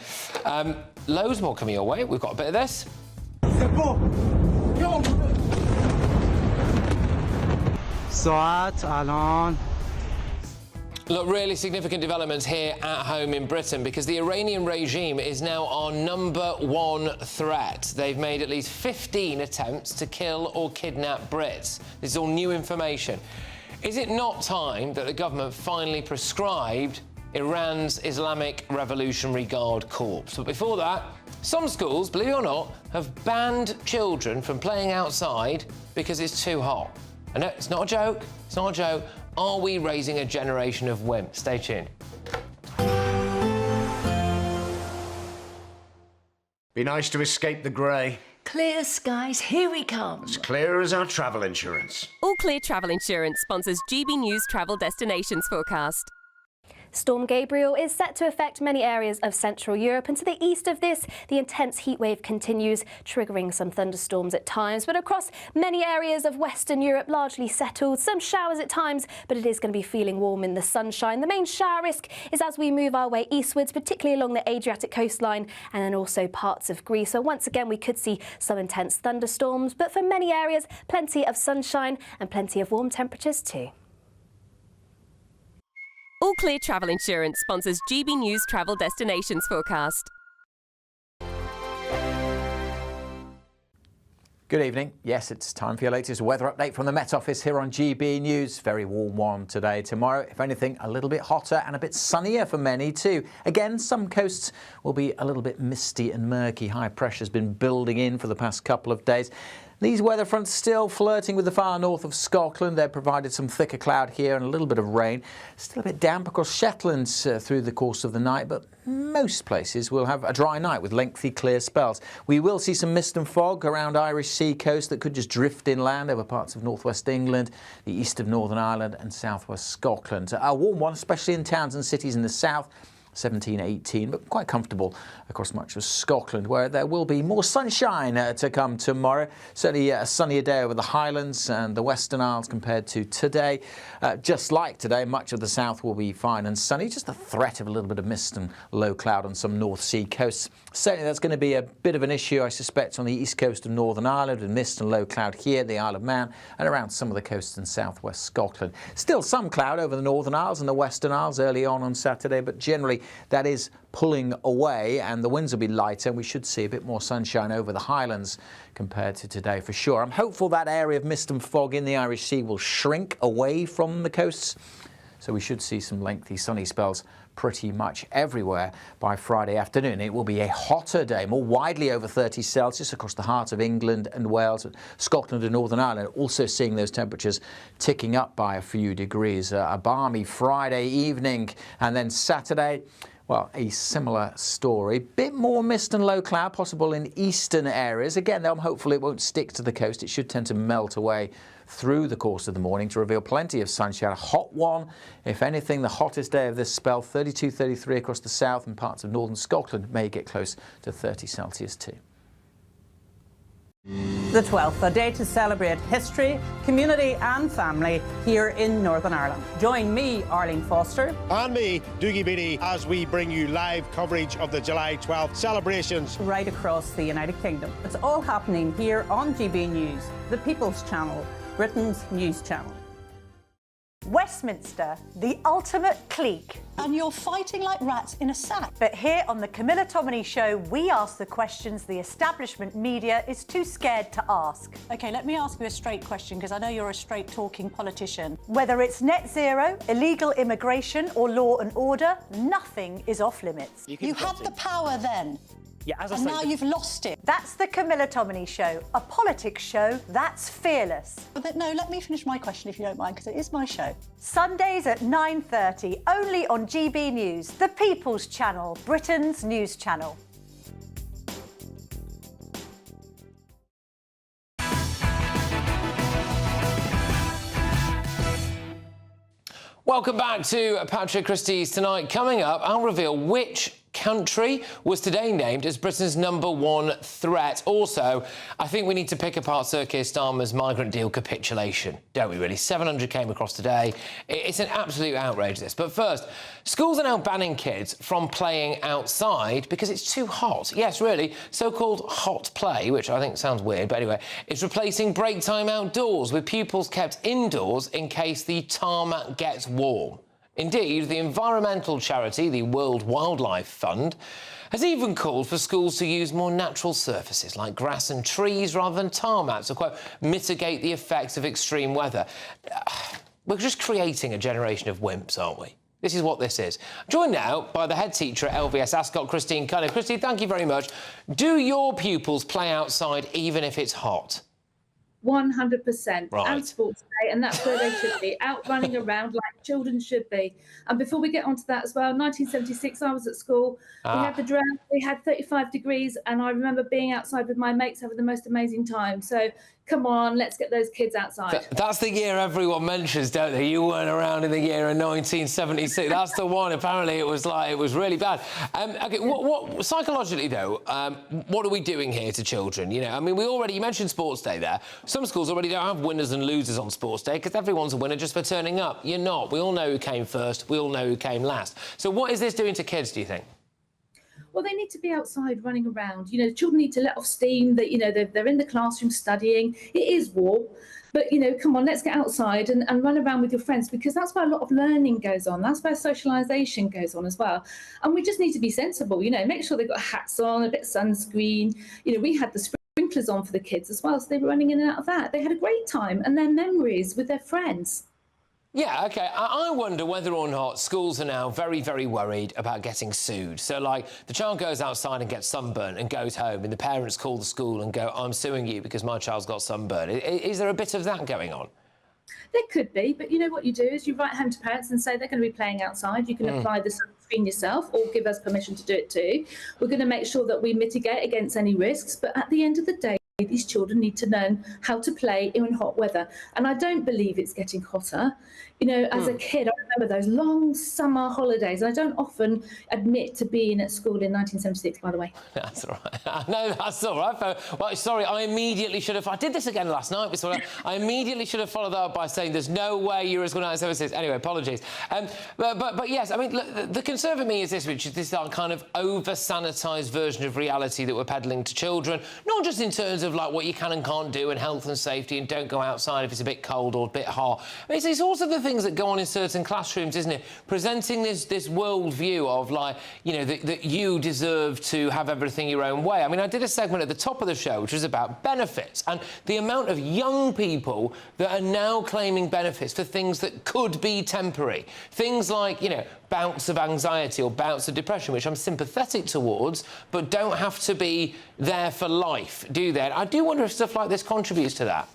Loads more coming your way. We've got a bit of this. Look, really significant developments here at home in Britain, because the Iranian regime is now our #1 threat. They've made at least 15 attempts to kill or kidnap Brits. This is all new information. Is it not time that the government finally prescribed Iran's Islamic Revolutionary Guard Corps? But before that, some schools, believe it or not, have banned children from playing outside because it's too hot. I know, it's not a joke. It's not a joke. Are we raising a generation of wimps? Stay tuned. Be nice to escape the grey. Clear skies, here we come. As clear as our travel insurance. All Clear Travel Insurance sponsors GB News Travel Destinations Forecast. Storm Gabriel is set to affect many areas of Central Europe, and to the east of this, the intense heat wave continues, triggering some thunderstorms at times. But across many areas of Western Europe, largely settled, some showers at times, but it is going to be feeling warm in the sunshine. The main shower risk is as we move our way eastwards, particularly along the Adriatic coastline and then also parts of Greece. So once again, we could see some intense thunderstorms, but for many areas, plenty of sunshine and plenty of warm temperatures too. All Clear Travel Insurance sponsors GB News Travel Destinations Forecast. Good evening. Yes, it's time for your latest weather update from the Met Office here on GB News. Very warm one today. Tomorrow, if anything, a little bit hotter and a bit sunnier for many too. Again, some coasts will be a little bit misty and murky. High pressure's been building in for the past couple of days. These weather fronts still flirting with the far north of Scotland. They've provided some thicker cloud here and a little bit of rain. Still a bit damp across Shetland through the course of the night, but most places will have a dry night with lengthy clear spells. We will see some mist and fog around Irish sea coast that could just drift inland over parts of northwest England, the east of Northern Ireland and southwest Scotland. A warm one, especially in towns and cities in the south. 17, 18, but quite comfortable across much of Scotland, where there will be more sunshine to come tomorrow. Certainly a sunnier day over the Highlands and the Western Isles compared to today. Just like today, much of the south will be fine and sunny. Just the threat of a little bit of mist and low cloud on some North Sea coasts. Certainly that's going to be a bit of an issue, I suspect, on the east coast of Northern Ireland, with mist and low cloud here, the Isle of Man, and around some of the coasts in southwest Scotland. Still some cloud over the Northern Isles and the Western Isles early on Saturday, but generally that is pulling away and the winds will be lighter and we should see a bit more sunshine over the Highlands compared to today for sure. I'm hopeful that area of mist and fog in the Irish Sea will shrink away from the coasts, so we should see some lengthy sunny spells pretty much everywhere by Friday afternoon. It will be a hotter day, more widely over 30 Celsius across the heart of England and Wales, Scotland and Northern Ireland, also seeing those temperatures ticking up by a few degrees. A balmy Friday evening, and then Saturday, well, a similar story. Bit more mist and low cloud possible in eastern areas. Again, though, I'm hopeful it won't stick to the coast. It should tend to melt away through the course of the morning to reveal plenty of sunshine. A hot one, if anything, the hottest day of this spell, 32, 33 across the south and parts of northern Scotland may get close to 30 Celsius too. The 12th, a day to celebrate history, community and family here in Northern Ireland. Join me, Arlene Foster. And me, Dougie Beattie, as we bring you live coverage of the July 12th celebrations. Right across the United Kingdom. It's all happening here on GB News, the People's Channel, Britain's news channel. Westminster, the ultimate clique. And you're fighting like rats in a sack. But here on the Camilla Tominey Show, we ask the questions the establishment media is too scared to ask. OK, let me ask you a straight question, because I know you're a straight-talking politician. Whether it's net zero, illegal immigration or law and order, nothing is off-limits. You have the power then. Yeah, as I and say, now you've lost it. That's the Camilla Tominey Show, a politics show that's fearless. But no, let me finish my question if you don't mind, because it is my show. Sundays at 9:30, only on GB News, the People's Channel, Britain's news channel. Welcome back to Patrick Christys tonight. Coming up, I'll reveal which country was today named as Britain's #1 threat. Also, I think we need to pick apart Sir Keir Starmer's migrant deal capitulation, don't we really? 700 came across today. It's an absolute outrage, this. But first, schools are now banning kids from playing outside because it's too hot. Yes, really, so-called hot play, which I think sounds weird, but anyway, it's replacing break time outdoors, with pupils kept indoors in case the tarmac gets warm. Indeed, the environmental charity, the World Wildlife Fund, has even called for schools to use more natural surfaces like grass and trees rather than tarmac to, quote, mitigate the effects of extreme weather. We're just creating a generation of wimps, aren't we? This is what this is. Joined now by the head teacher at LVS Ascot, Christine Cunningham. Christine, thank you very much. Do your pupils play outside even if it's hot? 100%. Right. And sports and that's where they should be, out running around like children should be. And before we get onto that as well, 1976, I was at school. We had the drought, we had 35 degrees, and I remember being outside with my mates having the most amazing time. So come on, let's get those kids outside. That's the year everyone mentions, don't they? You weren't around in the year of 1976. That's the one. Apparently, it was really bad. Okay, what psychologically though? What are we doing here to children? You know, I mean, you mentioned Sports Day there. Some schools already don't have winners and losers on Sports Day because everyone's a winner just for turning up. You're not. We all know who came first. We all know who came last. So what is this doing to kids, do you think? Well, they need to be outside running around. You know, children need to let off steam, that, you know, they're in the classroom studying. It is warm. But, you know, come on, let's get outside and run around with your friends, because that's where a lot of learning goes on. That's where socialisation goes on as well. And we just need to be sensible, you know, make sure they've got hats on, a bit of sunscreen. You know, we had the sprinklers on for the kids as well, so they were running in and out of that. They had a great time and their memories with their friends. Yeah, OK. I wonder whether or not schools are now very, very worried about getting sued. So, like, the child goes outside and gets sunburnt and goes home, and the parents call the school and go, I'm suing you because my child's got sunburn. Is there a bit of that going on? There could be, but you know what you do is you write home to parents and say they're going to be playing outside. You can apply the sunscreen yourself or give us permission to do it too. We're going to make sure that we mitigate against any risks, but at the end of the day, these children need to learn how to play in hot weather. And I don't believe it's getting hotter. You know, as a kid, I remember those long summer holidays. And I don't often admit to being at school in 1976, by the way. That's all right. No, that's all right. Well, sorry, I immediately should have... I did this again last night. I immediately should have followed that up by saying there's no way you're as good at 1976. Anyway, apologies. But yes, I mean, look, the concern for me is this, which is this kind of over-sanitised version of reality that we're peddling to children, not just in terms of, like, what you can and can't do and health and safety and don't go outside if it's a bit cold or a bit hot. I mean, it's also the things that go on in certain classrooms, isn't it? Presenting this world view of, like, you know, that you deserve to have everything your own way. I mean, I did a segment at the top of the show which was about benefits and the amount of young people that are now claiming benefits for things that could be temporary. Things like, you know, bouts of anxiety or bouts of depression, which I'm sympathetic towards, but don't have to be there for life, do they? I do wonder if stuff like this contributes to that.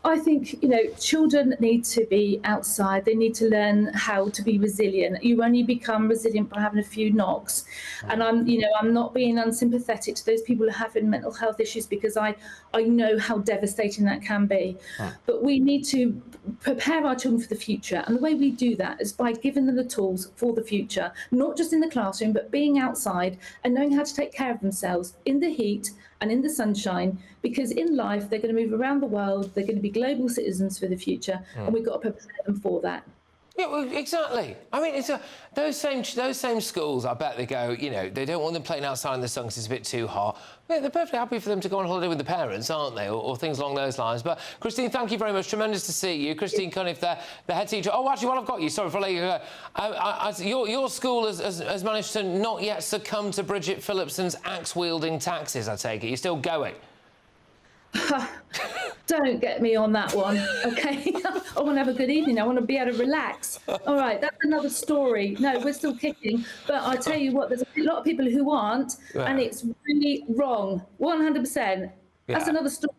I think, you know, children need to be outside. They need to learn how to be resilient. You only become resilient by having a few knocks. And I'm not being unsympathetic to those people who are having mental health issues, because I know how devastating that can be. But we need to prepare our children for the future. And the way we do that is by giving them the tools for the future, not just in the classroom, but being outside and knowing how to take care of themselves in the heat and in the sunshine, because in life they're going to move around the world, they're going to be global citizens for the future, and we've got to prepare them for that. Yeah, well, exactly. I mean, it's those same schools, I bet they go, you know, they don't want them playing outside in the sun because it's a bit too hot. Yeah, they're perfectly happy for them to go on holiday with the parents, aren't they, or things along those lines. But, Christine, thank you very much. Tremendous to see you. Christine Cunniff, the head teacher. Oh, actually, while I've got you, sorry for letting you go. Your school has managed to not yet succumb to Bridget Phillipson's axe-wielding taxes, I take it. You're still going? Don't get me on that one, OK? I want to have a good evening. I want to be able to relax. All right, that's another story. No, we're still kicking. But I tell you what, there's a lot of people who aren't, and it's really wrong. 100%. That's another story.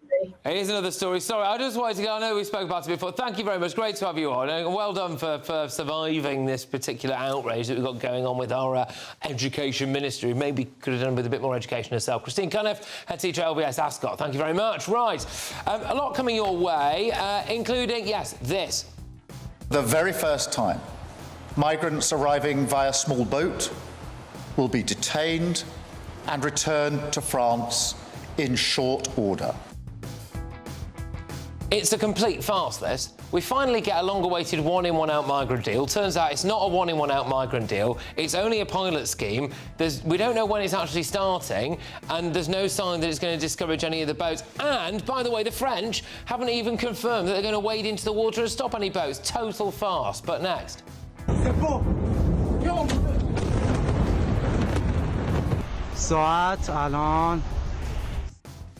It is another story. Sorry, I just wanted to go. I know we spoke about it before. Thank you very much. Great to have you on. And well done for surviving this particular outrage that we've got going on with our education minister, who maybe could have done with a bit more education herself. Christine Cunniff, head teacher at LBS Ascot. Thank you very much. Right, a lot coming your way, including, yes, this. The very first time migrants arriving via small boat will be detained and returned to France in short order. It's a complete farce, this. We finally get a long-awaited one-in, one-out migrant deal. Turns out it's not a one-in, one-out migrant deal. It's only a pilot scheme. We don't know when it's actually starting, and there's no sign that it's going to discourage any of the boats. And, by the way, the French haven't even confirmed that they're going to wade into the water and stop any boats. Total farce. But next.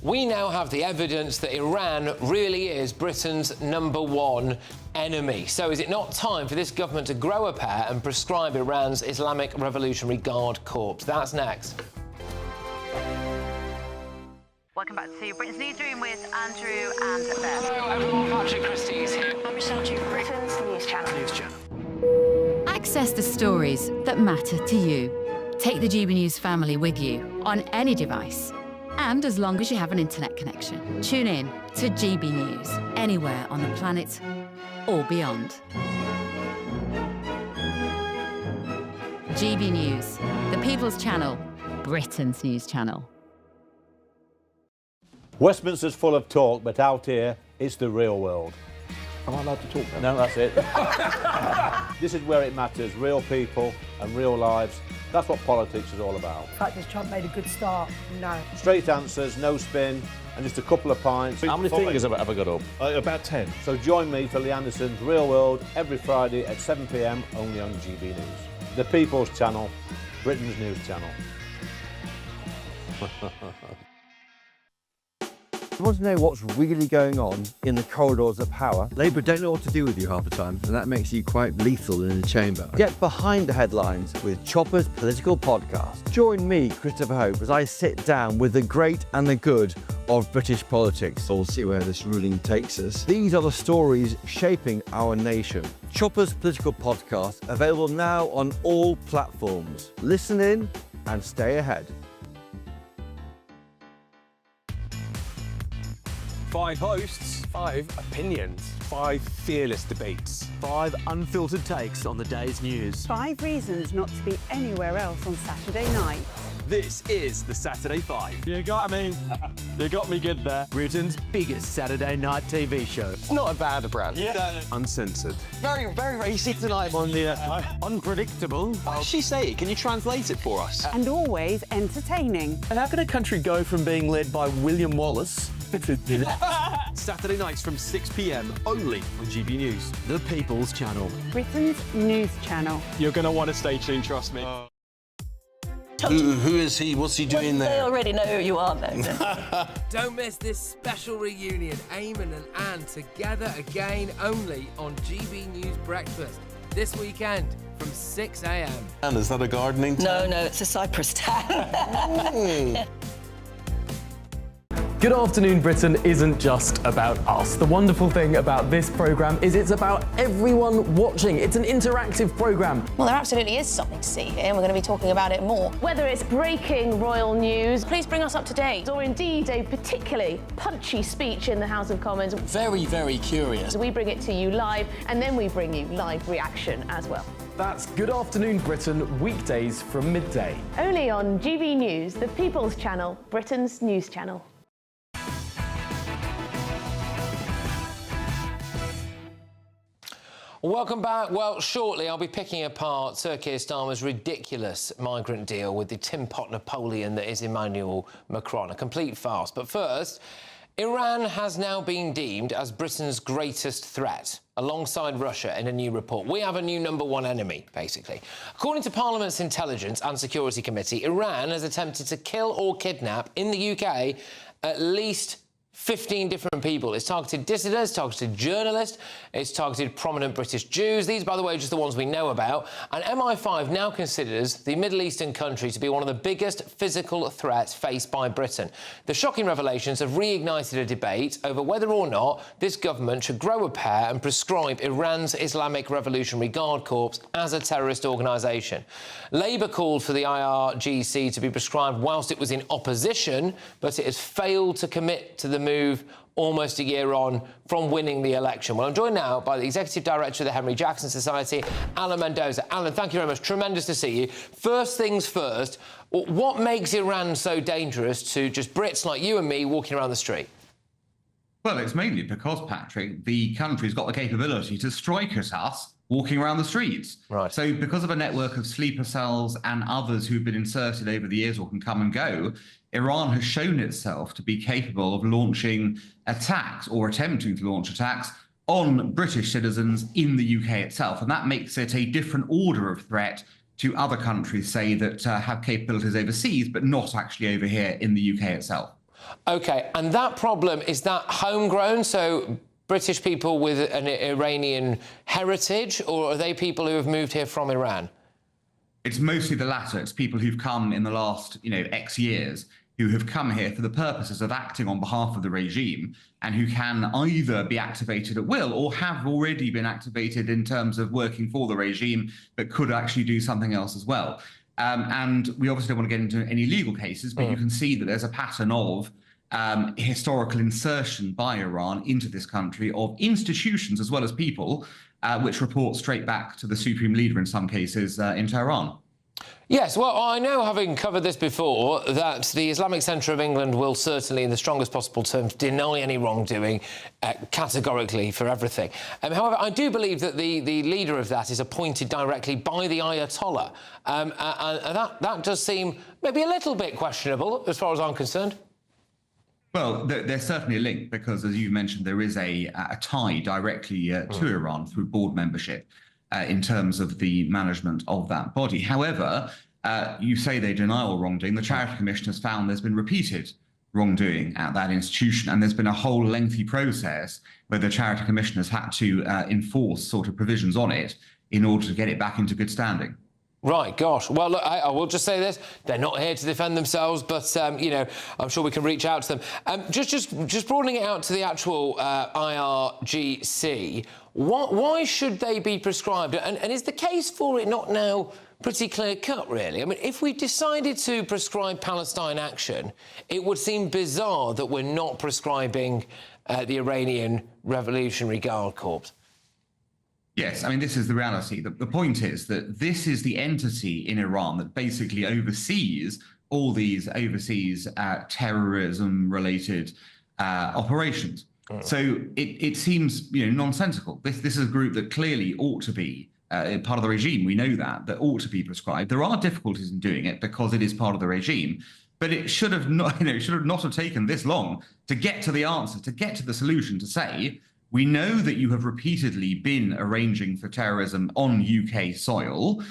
We now have the evidence that Iran really is Britain's #1 enemy. So is it not time for this government to grow a pair and prescribe Iran's Islamic Revolutionary Guard Corps? That's next. Welcome back to Britain's Newsroom with Andrew and Beth. Hello everyone, Patrick Christys here. I'm Michelle Duke, Britain's News Channel. Access the stories that matter to you. Take the GB News family with you on any device. And as long as you have an internet connection, tune in to GB News anywhere on the planet or beyond. GB News, the People's Channel, Britain's News Channel. Westminster's full of talk, but out here, it's the real world. Am I allowed to talk No, now? that's it. This is where it matters, real people and real lives. That's what politics is all about. In fact, has Trump made a good start? No. Straight answers, no spin, and just a couple of pints. How many fingers have I ever got up? About 10. So join me for Lee Anderson's Real World every Friday at 7 p.m. only on GB News. The People's Channel, Britain's News Channel. You want to know what's really going on in the corridors of power? Labour don't know what to do with you half the time, and that makes you quite lethal in the chamber. Get behind the headlines with Chopper's Political Podcast. Join me, Christopher Hope, as I sit down with the great and the good of British politics. We'll see where this ruling takes us. These are the stories shaping our nation. Chopper's Political Podcast, available now on all platforms. Listen in and stay ahead. 5 hosts, 5 opinions, 5 fearless debates, 5 unfiltered takes on the day's news. 5 reasons not to be anywhere else on Saturday night. This is the Saturday 5. You got me good there. Britain's biggest Saturday night TV show. It's not a bad brand. Yeah. Uncensored. Very, very racy tonight on the unpredictable. What does she say? Can you translate it for us? And always entertaining. And how can a country go from being led by William Wallace Saturday nights from 6 p.m. only on GB News, the People's Channel. Britain's News Channel. You're going to want to stay tuned, trust me. Who is he? What's he doing They there? already know who you are, though. Don't miss this special reunion, Eamon and Anne together again only on GB News Breakfast this weekend from 6 a.m. And is that a gardening tan? No, it's a cypress tan. Good Afternoon Britain isn't just about us. The wonderful thing about this programme is it's about everyone watching. It's an interactive programme. Well, there absolutely is something to see here, and we're going to be talking about it more. Whether it's breaking royal news, please bring us up to date, or indeed a particularly punchy speech in the House of Commons. Very, very curious. We bring it to you live, and then we bring you live reaction as well. That's Good Afternoon Britain, weekdays from midday. Only on GB News, the People's Channel, Britain's News Channel. Welcome back. Well, shortly I'll be picking apart Sir Keir Starmer's ridiculous migrant deal with the Tin Pot Napoleon that is Emmanuel Macron. A complete farce. But first, Iran has now been deemed as Britain's greatest threat, alongside Russia in a new report. We have a new number one enemy, basically. According to Parliament's Intelligence and Security Committee, Iran has attempted to kill or kidnap in the UK at least 15 different people. It's targeted dissidents, targeted journalists, it's targeted prominent British Jews. These, by the way, are just the ones we know about. And MI5 now considers the Middle Eastern country to be one of the biggest physical threats faced by Britain. The shocking revelations have reignited a debate over whether or not this government should grow a pair and prescribe Iran's Islamic Revolutionary Guard Corps as a terrorist organisation. Labour called for the IRGC to be prescribed whilst it was in opposition, but it has failed to commit to the move almost a year on from winning the election. Well, I'm joined now by the Executive Director of the Henry Jackson Society, Alan Mendoza. Alan, thank you very much. Tremendous to see you. First things first, what makes Iran so dangerous to just Brits like you and me walking around the street? Well, it's mainly because, Patrick, the country's got the capability to strike at us walking around the streets. Right. So because of a network of sleeper cells and others who've been inserted over the years or can come and go, Iran has shown itself to be capable of launching attacks or attempting to launch attacks on British citizens in the UK itself. And that makes it a different order of threat to other countries, say, that have capabilities overseas, but not actually over here in the UK itself. OK, and that problem, is that homegrown? So British people with an Iranian heritage, or are they people who have moved here from Iran? It's mostly the latter. It's people who've come in the last, X years. who have come here for the purposes of acting on behalf of the regime and who can either be activated at will or have already been activated in terms of working for the regime, but could actually do something else as well. And we obviously don't want to get into any legal cases, but you can see that there's a pattern of historical insertion by Iran into this country of institutions as well as people, which report straight back to the supreme leader in some cases in Tehran. Yes, well, I know, having covered this before, that the Islamic Centre of England will certainly, in the strongest possible terms, deny any wrongdoing categorically for everything. However, I do believe that the leader of that is appointed directly by the Ayatollah, and that does seem maybe a little bit questionable, as far as I'm concerned. Well, there's certainly a link because, as you mentioned, there is a tie directly to Iran through board membership. In terms of the management of that body. However, you say they deny all wrongdoing. The Charity Commission has found there's been repeated wrongdoing at that institution, and there's been a whole lengthy process where the Charity Commission has had to enforce sort of provisions on it in order to get it back into good standing. Right, gosh. Well, look, I will just say this. They're not here to defend themselves, but, you know, I'm sure we can reach out to them. Just broadening it out to the actual IRGC, why should they be prescribed? And is the case for it not now pretty clear-cut, really? I mean, if we decided to prescribe Palestine action, it would seem bizarre that we're not prescribing the Iranian Revolutionary Guard Corps. Yes, I mean, this is the reality. The point is that this is the entity in Iran that basically oversees all these overseas terrorism-related operations. So it seems, you know, nonsensical. This is a group that clearly ought to be part of the regime. We know that ought to be prescribed. There are difficulties in doing it because it is part of the regime, but it should have not, you know, it should have not have taken this long to get to the answer, to get to the solution, to say, we know that you have repeatedly been arranging for terrorism on UK soil.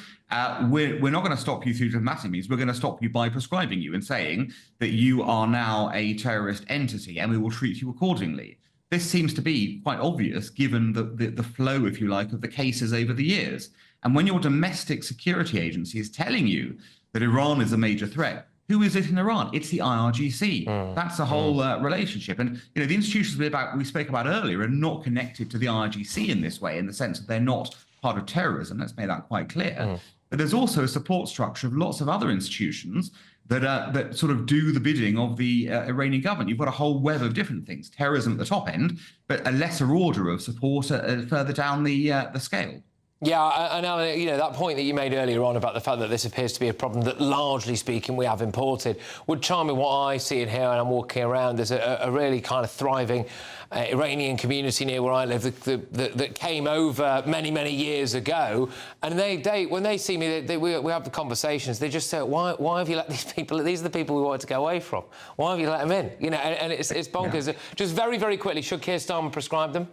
We're not going to stop you through diplomatic means. We're going to stop you by prescribing you and saying that you are now a terrorist entity and we will treat you accordingly. This seems to be quite obvious given the flow, if you like, of the cases over the years. And when your domestic security agency is telling you that Iran is a major threat, who is it in Iran? It's the IRGC. That's the whole relationship. And, you know, the institutions we spoke about earlier are not connected to the IRGC in this way, in the sense that they're not part of terrorism. Let's make that quite clear. But there's also a support structure of lots of other institutions that sort of do the bidding of the Iranian government. You've got a whole web of different things, terrorism at the top end, but a lesser order of support further down the scale. Yeah, and Alan, you know, that point that you made earlier on about the fact that this appears to be a problem that, largely speaking, we have imported would chime with what I see in here, and I'm walking around. There's a really kind of thriving Iranian community near where I live that came over many, many years ago, and they when they see me, we have the conversations. They just say, why have you let these people? These are the people we wanted to go away from. Why have you let them in? You know, and it's bonkers. Yeah. Just very, very quickly, should Keir Starmer prescribe them?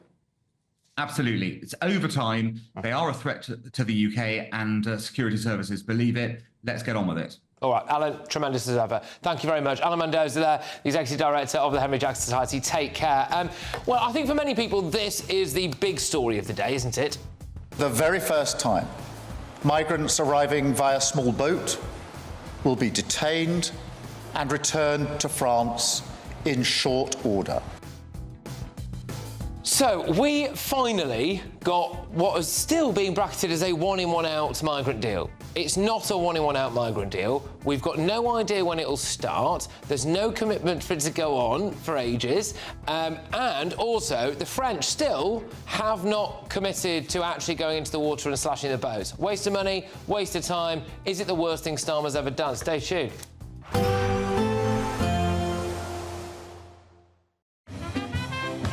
Absolutely. It's over time. They are a threat to the UK, and security services believe it. Let's get on with it. All right, Alan, tremendous as ever. Thank you very much. Alan Mendoza there, the Executive Director of the Henry Jackson Society. Take care. Well, I think for many people, this is the big story of the day, isn't it? The very first time migrants arriving via small boat will be detained and returned to France in short order. So, we finally got what is still being bracketed as a one-in, one-out migrant deal. It's not a one-in, one-out migrant deal. We've got no idea when it'll start. There's no commitment for it to go on for ages. And also, the French still have not committed to actually going into the water and slashing the boats. Waste of money, waste of time. Is it the worst thing Starmer's ever done? Stay tuned.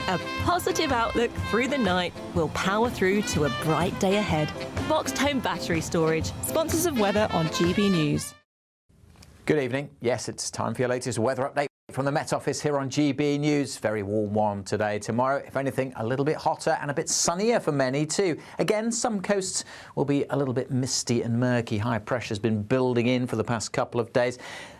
A positive outlook through the night will power through to a bright day ahead. Boxed Home Battery Storage, sponsors of weather on GB News. Good evening. Yes, it's time for your latest weather update from the Met Office here on GB News. Very warm one today. Tomorrow, if anything, a little bit hotter and a bit sunnier for many too. Again, some coasts will be a little bit misty and murky. High pressure's been building in for the past couple of days.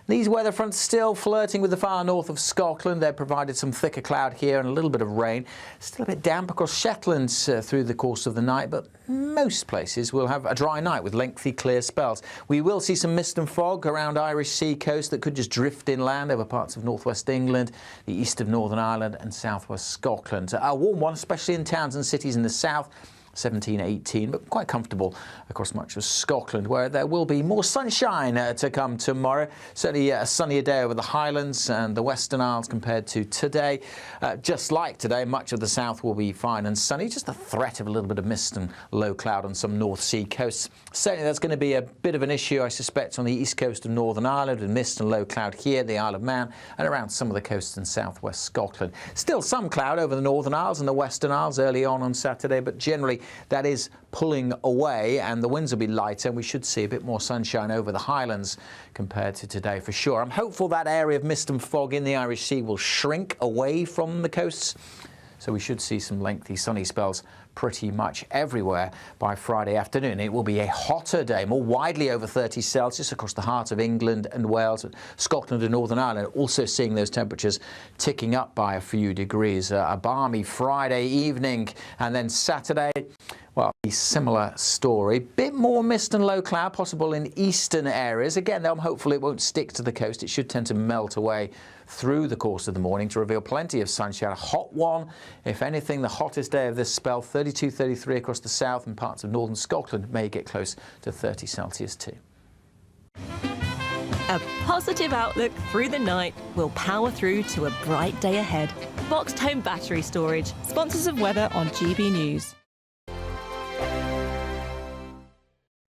These weather fronts still flirting with the far north of Scotland. They've provided some thicker cloud here and a little bit of rain. Still a bit damp across Shetland through the course of the night, but most places will have a dry night with lengthy clear spells. We will see some mist and fog around Irish sea coast that could just drift inland over parts of northwest England, the east of Northern Ireland and southwest Scotland. A warm one, especially in towns and cities in the south. 17, 18, but quite comfortable across much of Scotland, where there will be more sunshine to come tomorrow. Certainly a sunnier day over the Highlands and the Western Isles compared to today. Just like today, much of the south will be fine and sunny. Just a threat of a little bit of mist and low cloud on some North Sea coasts. Certainly that's going to be a bit of an issue, I suspect, on the east coast of Northern Ireland, with mist and low cloud here, the Isle of Man, and around some of the coasts in southwest Scotland. Still some cloud over the Northern Isles and the Western Isles early on Saturday, but generally that is pulling away and the winds will be lighter and we should see a bit more sunshine over the Highlands compared to today for sure. I'm hopeful that area of mist and fog in the Irish Sea will shrink away from the coasts, so we should see some lengthy sunny spells pretty much everywhere by Friday afternoon. It will be a hotter day, more widely over 30 Celsius across the heart of England and Wales, Scotland and Northern Ireland, also seeing those temperatures ticking up by a few degrees. A balmy Friday evening, and then Saturday, well, a similar story. Bit more mist and low cloud possible in eastern areas. Again, though, I'm hopeful it won't stick to the coast. It should tend to melt away through the course of the morning to reveal plenty of sunshine. A hot one, if anything, the hottest day of this spell, 32, 33 across the south and parts of northern Scotland, may get close to 30 Celsius too. A positive outlook through the night will power through to a bright day ahead. Boxed Home Battery Storage, sponsors of weather on GB News.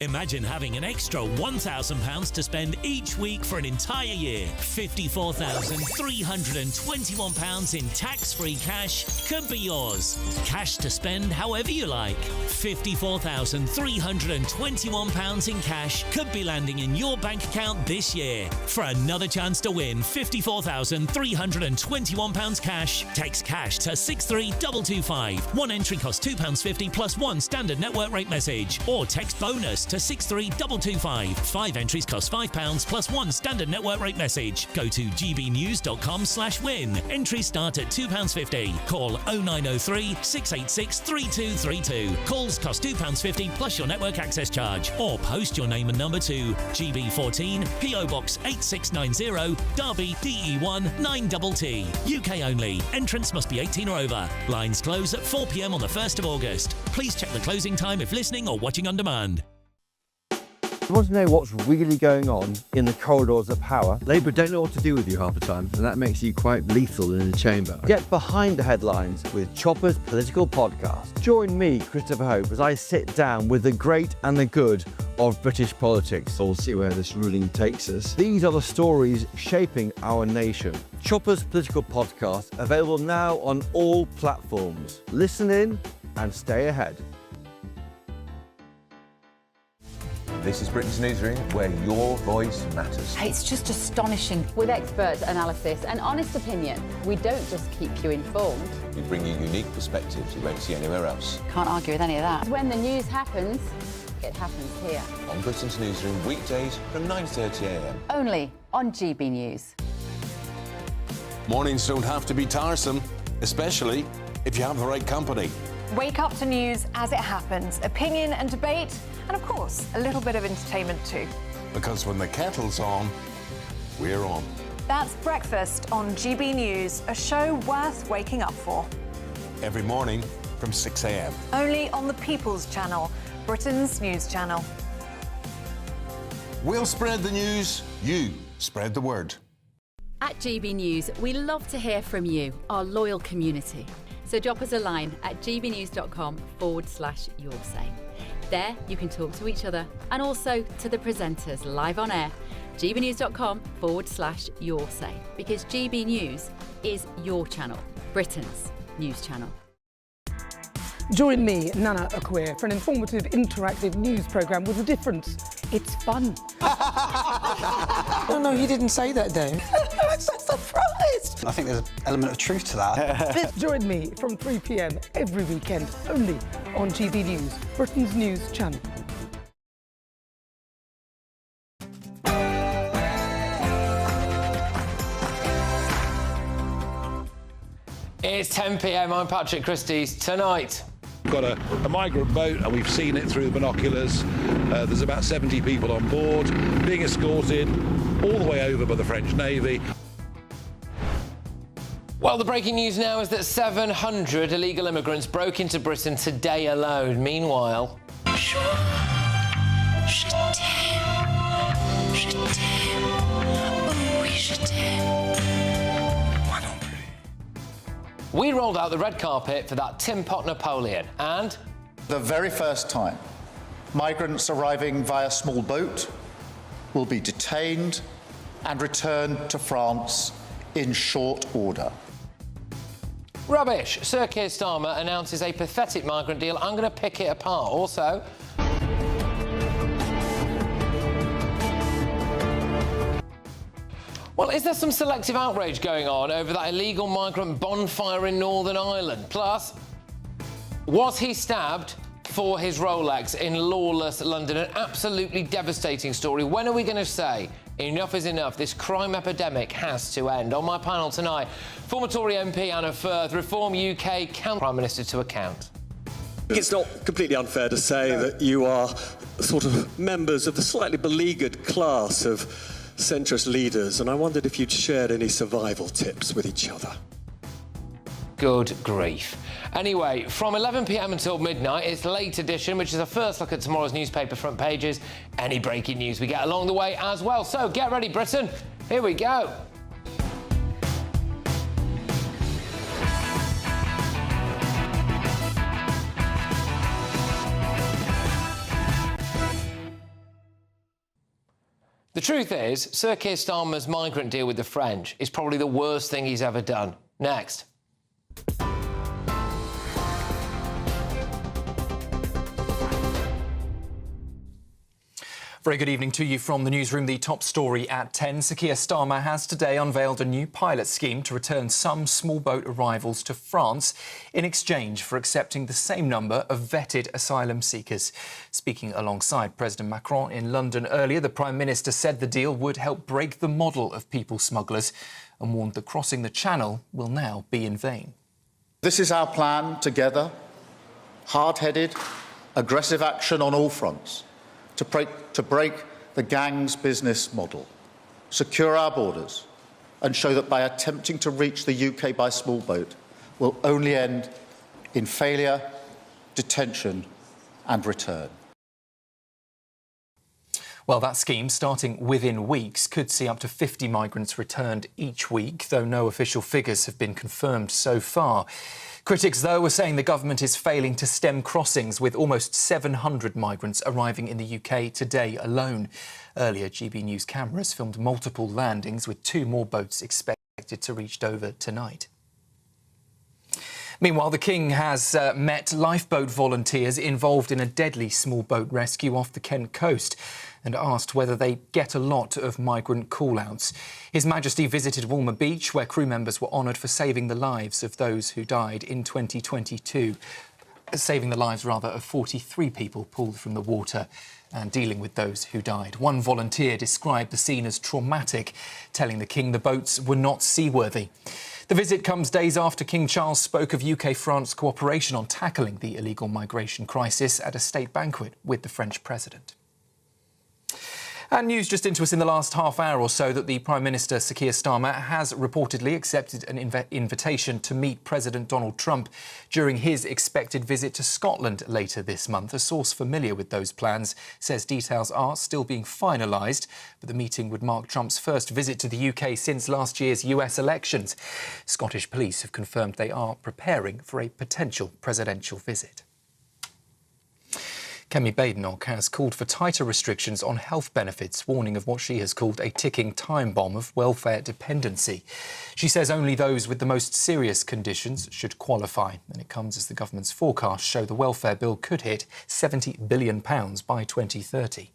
Imagine having an extra £1,000 to spend each week for an entire year. £54,321 in tax-free cash could be yours. Cash to spend however you like. £54,321 in cash could be landing in your bank account this year. For another chance to win £54,321 cash, text cash to 63225. One entry costs £2.50 plus one standard network rate message. Or text bonus to 63225. 5 entries cost £5 plus one standard network rate message. Go to gbnews.com/win. Entries start at £2.50. Call 0903 686 3232. Calls cost £2.50 plus your network access charge. Or post your name and number to GB14 PO Box 8690 Derby DE1 9TT. UK only. Entrance must be 18 or over. Lines close at 4 p.m. on the 1st of August. Please check the closing time if listening or watching on demand. You want to know what's really going on in the corridors of power? Labour don't know what to do with you half the time, and that makes you quite lethal in the chamber. Get behind the headlines with Chopper's political podcast. Join me, Christopher Hope, as I sit down with the great and the good of British politics. We'll see where this ruling takes us. These are the stories shaping our nation. Chopper's political podcast, available now on all platforms. Listen in and stay ahead. This is Britain's Newsroom, where your voice matters. It's just astonishing. With expert analysis and honest opinion, we don't just keep you informed. We bring you unique perspectives you won't see anywhere else. Can't argue with any of that. When the news happens, it happens here. On Britain's Newsroom, weekdays from 9:30 a.m. Only on GB News. Mornings don't have to be tiresome, especially if you have the right company. Wake up to news as it happens, opinion and debate, and of course, a little bit of entertainment too. Because when the kettle's on, we're on. That's Breakfast on GB News, a show worth waking up for. Every morning from 6 a.m. Only on the People's Channel, Britain's news channel. We'll spread the news, you spread the word. At GB News, we love to hear from you, our loyal community. So drop us a line at gbnews.com/yoursay. There you can talk to each other and also to the presenters live on air. gbnews.com/yoursay, because GB News is your channel, Britain's news channel. Join me, Nana Akwe, for an informative, interactive news programme with a difference. It's fun. No, he didn't say that, though. I'm so surprised. I think there's an element of truth to that. Join me from 3 p.m. every weekend, only on GB News, Britain's news channel. It's 10 p.m. I'm Patrick Christys. Tonight. We've got a migrant boat and we've seen it through the binoculars. There's about 70 people on board being escorted all the way over by the French Navy. Well, the breaking news now is that 700 illegal immigrants broke into Britain today alone. Meanwhile... We rolled out the red carpet for that Tin Pot Napoleon, and... The very first time, migrants arriving via small boat will be detained and returned to France in short order. Rubbish. Sir Keir Starmer announces a pathetic migrant deal. I'm going to pick it apart. Also... Well, is there some selective outrage going on over that illegal migrant bonfire in Northern Ireland? Plus, was he stabbed for his Rolex in lawless London? An absolutely devastating story. When are we going to say enough is enough? This crime epidemic has to end. On my panel tonight, former Tory MP Anna Firth, Reform UK can Prime Minister to account. It's not completely unfair to say that you are sort of members of the slightly beleaguered class of centrist leaders, and I wondered if you'd shared any survival tips with each other. Good grief. Anyway, from 11 p.m. until midnight, it's Late Edition, which is a first look at tomorrow's newspaper front pages. Any breaking news we get along the way as well. So get ready, Britain. Here we go. The truth is, Sir Keir Starmer's migrant deal with the French is probably the worst thing he's ever done. Next. Very good evening to you from the newsroom. The top story at 10. Sir Keir Starmer has today unveiled a new pilot scheme to return some small boat arrivals to France in exchange for accepting the same number of vetted asylum seekers. Speaking alongside President Macron in London earlier, the Prime Minister said the deal would help break the model of people smugglers and warned that crossing the Channel will now be in vain. This is our plan together. Hard-headed, aggressive action on all fronts. To break the gang's business model, secure our borders and show that by attempting to reach the UK by small boat will only end in failure, detention and return. Well, that scheme, starting within weeks, could see up to 50 migrants returned each week, though no official figures have been confirmed so far. Critics, though, are saying the government is failing to stem crossings, with almost 700 migrants arriving in the UK today alone. Earlier, GBNews cameras filmed multiple landings, with 2 more boats expected to reach Dover tonight. Meanwhile, the King has met lifeboat volunteers involved in a deadly small boat rescue off the Kent coast and asked whether they get a lot of migrant call-outs. His Majesty visited Walmer Beach, where crew members were honoured for saving the lives of those who died in 2022. Saving the lives, rather, of 43 people pulled from the water and dealing with those who died. One volunteer described the scene as traumatic, telling the King the boats were not seaworthy. The visit comes days after King Charles spoke of UK-France cooperation on tackling the illegal migration crisis at a state banquet with the French president. And news just into us in the last half hour or so that the Prime Minister, Sir Keir Starmer, has reportedly accepted an invitation to meet President Donald Trump during his expected visit to Scotland later this month. A source familiar with those plans says details are still being finalised, but the meeting would mark Trump's first visit to the UK since last year's US elections. Scottish police have confirmed they are preparing for a potential presidential visit. Kemi Badenoch has called for tighter restrictions on health benefits, warning of what she has called a ticking time bomb of welfare dependency. She says only those with the most serious conditions should qualify, and it comes as the government's forecasts show the welfare bill could hit £70 billion by 2030.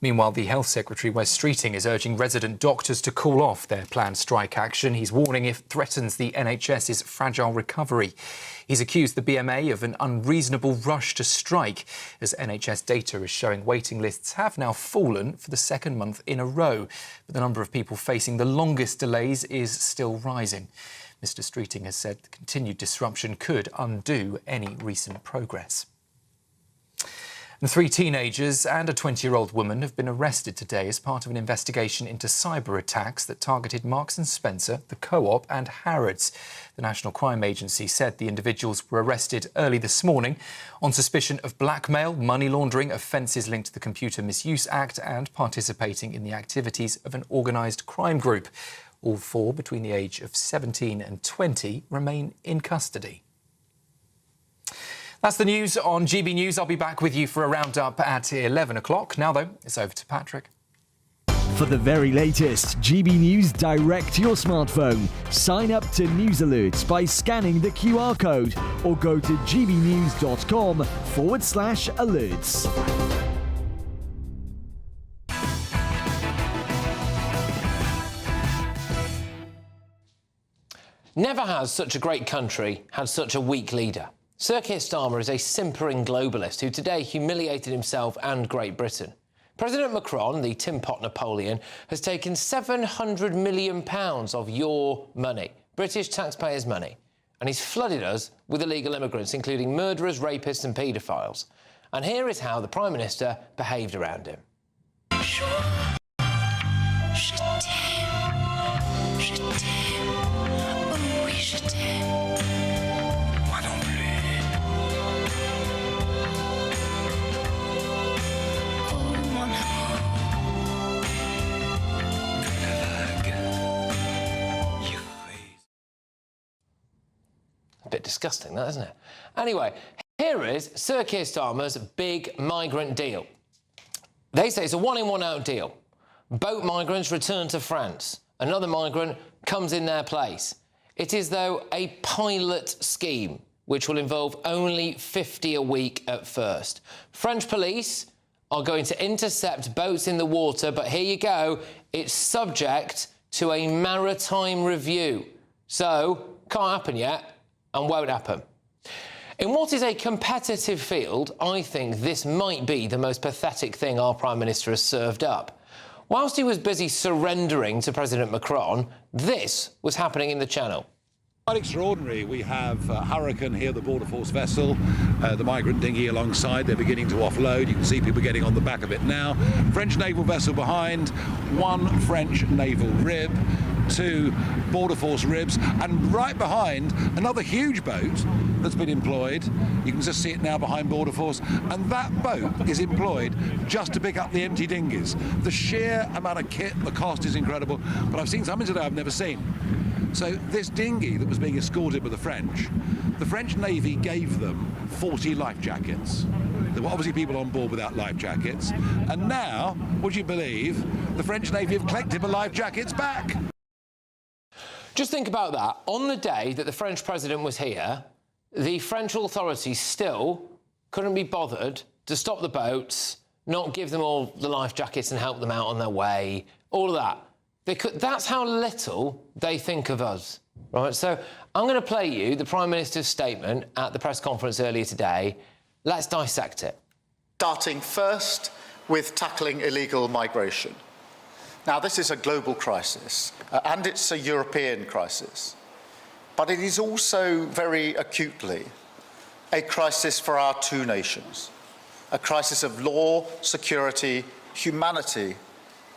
Meanwhile, the Health Secretary, Wes Streeting, is urging resident doctors to call off their planned strike action. He's warning it threatens the NHS's fragile recovery. He's accused the BMA of an unreasonable rush to strike, as NHS data is showing waiting lists have now fallen for the second month in a row. But the number of people facing the longest delays is still rising. Mr Streeting has said the continued disruption could undo any recent progress. And 3 teenagers and a 20-year-old woman have been arrested today as part of an investigation into cyber-attacks that targeted Marks & Spencer, the Co-op and Harrods. The National Crime Agency said the individuals were arrested early this morning on suspicion of blackmail, money laundering, offences linked to the Computer Misuse Act and participating in the activities of an organised crime group. All 4, between the age of 17 and 20, remain in custody. That's the news on GB News. I'll be back with you for a roundup at 11 o'clock. Now, though, it's over to Patrick. For the very latest GB News direct to your smartphone, sign up to News Alerts by scanning the QR code or go to gbnews.com/alerts. Never has such a great country had such a weak leader. Sir Keir Starmer is a simpering globalist who today humiliated himself and Great Britain. President Macron, the Tin Pot Napoleon, has taken £700 million of your money, British taxpayers' money, and he's flooded us with illegal immigrants, including murderers, rapists and paedophiles. And here is how the Prime Minister behaved around him. A bit disgusting, that, isn't it? Anyway, here is Sir Keir Starmer's big migrant deal. They say it's a one-in, one-out deal. Boat migrants return to France. Another migrant comes in their place. It is, though, a pilot scheme, which will involve only 50 a week at first. French police are going to intercept boats in the water, but here you go, it's subject to a maritime review. So, can't happen yet, and won't happen. In what is a competitive field, I think this might be the most pathetic thing our Prime Minister has served up. Whilst he was busy surrendering to President Macron, this was happening in the Channel. Quite extraordinary. We have Hurricane here, the Border Force vessel, the migrant dinghy alongside. They're beginning to offload. You can see people getting on the back of it now. French naval vessel behind, 1 French naval rib, 2 Border Force ribs, and right behind another huge boat that's been employed. You can just see it now behind Border Force, and that boat is employed just to pick up the empty dinghies. The sheer amount of kit, the cost is incredible, but I've seen something today I've never seen. So this dinghy that was being escorted by the French Navy gave them 40 life jackets. There were obviously people on board without life jackets, and now, would you believe, the French Navy have collected the life jackets back. Just think about that. On the day that the French president was here, the French authorities still couldn't be bothered to stop the boats, not give them all the life jackets and help them out on their way, all of that. That's how little they think of us, right? So I'm going to play you the Prime Minister's statement at the press conference earlier today. Let's dissect it. Starting first with tackling illegal migration. Now, this is a global crisis, and it's a European crisis, but it is also very acutely a crisis for our 2 nations, a crisis of law, security, humanity,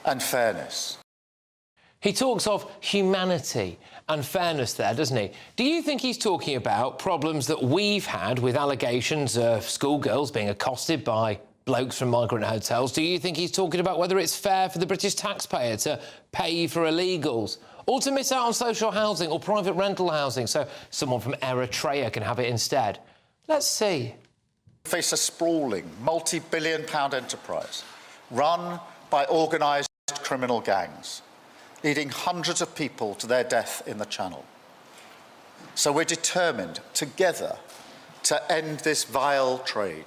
and fairness. He talks of humanity and fairness there, doesn't he? Do you think he's talking about problems that we've had with allegations of schoolgirls being accosted by blokes from migrant hotels? Do you think he's talking about whether it's fair for the British taxpayer to pay for illegals or to miss out on social housing or private rental housing so someone from Eritrea can have it instead? Let's see. Face a sprawling, multi-billion-pound enterprise run by organised criminal gangs, leading hundreds of people to their death in the Channel. So we're determined, together, to end this vile trade.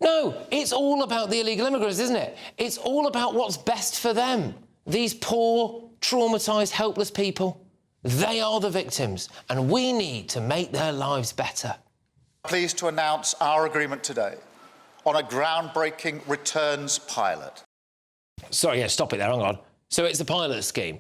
No, it's all about the illegal immigrants, isn't it? It's all about what's best for them. These poor, traumatised, helpless people, they are the victims, and we need to make their lives better. Pleased to announce our agreement today on a groundbreaking returns pilot. Sorry, yeah, stop it there, hang on. So it's a pilot scheme.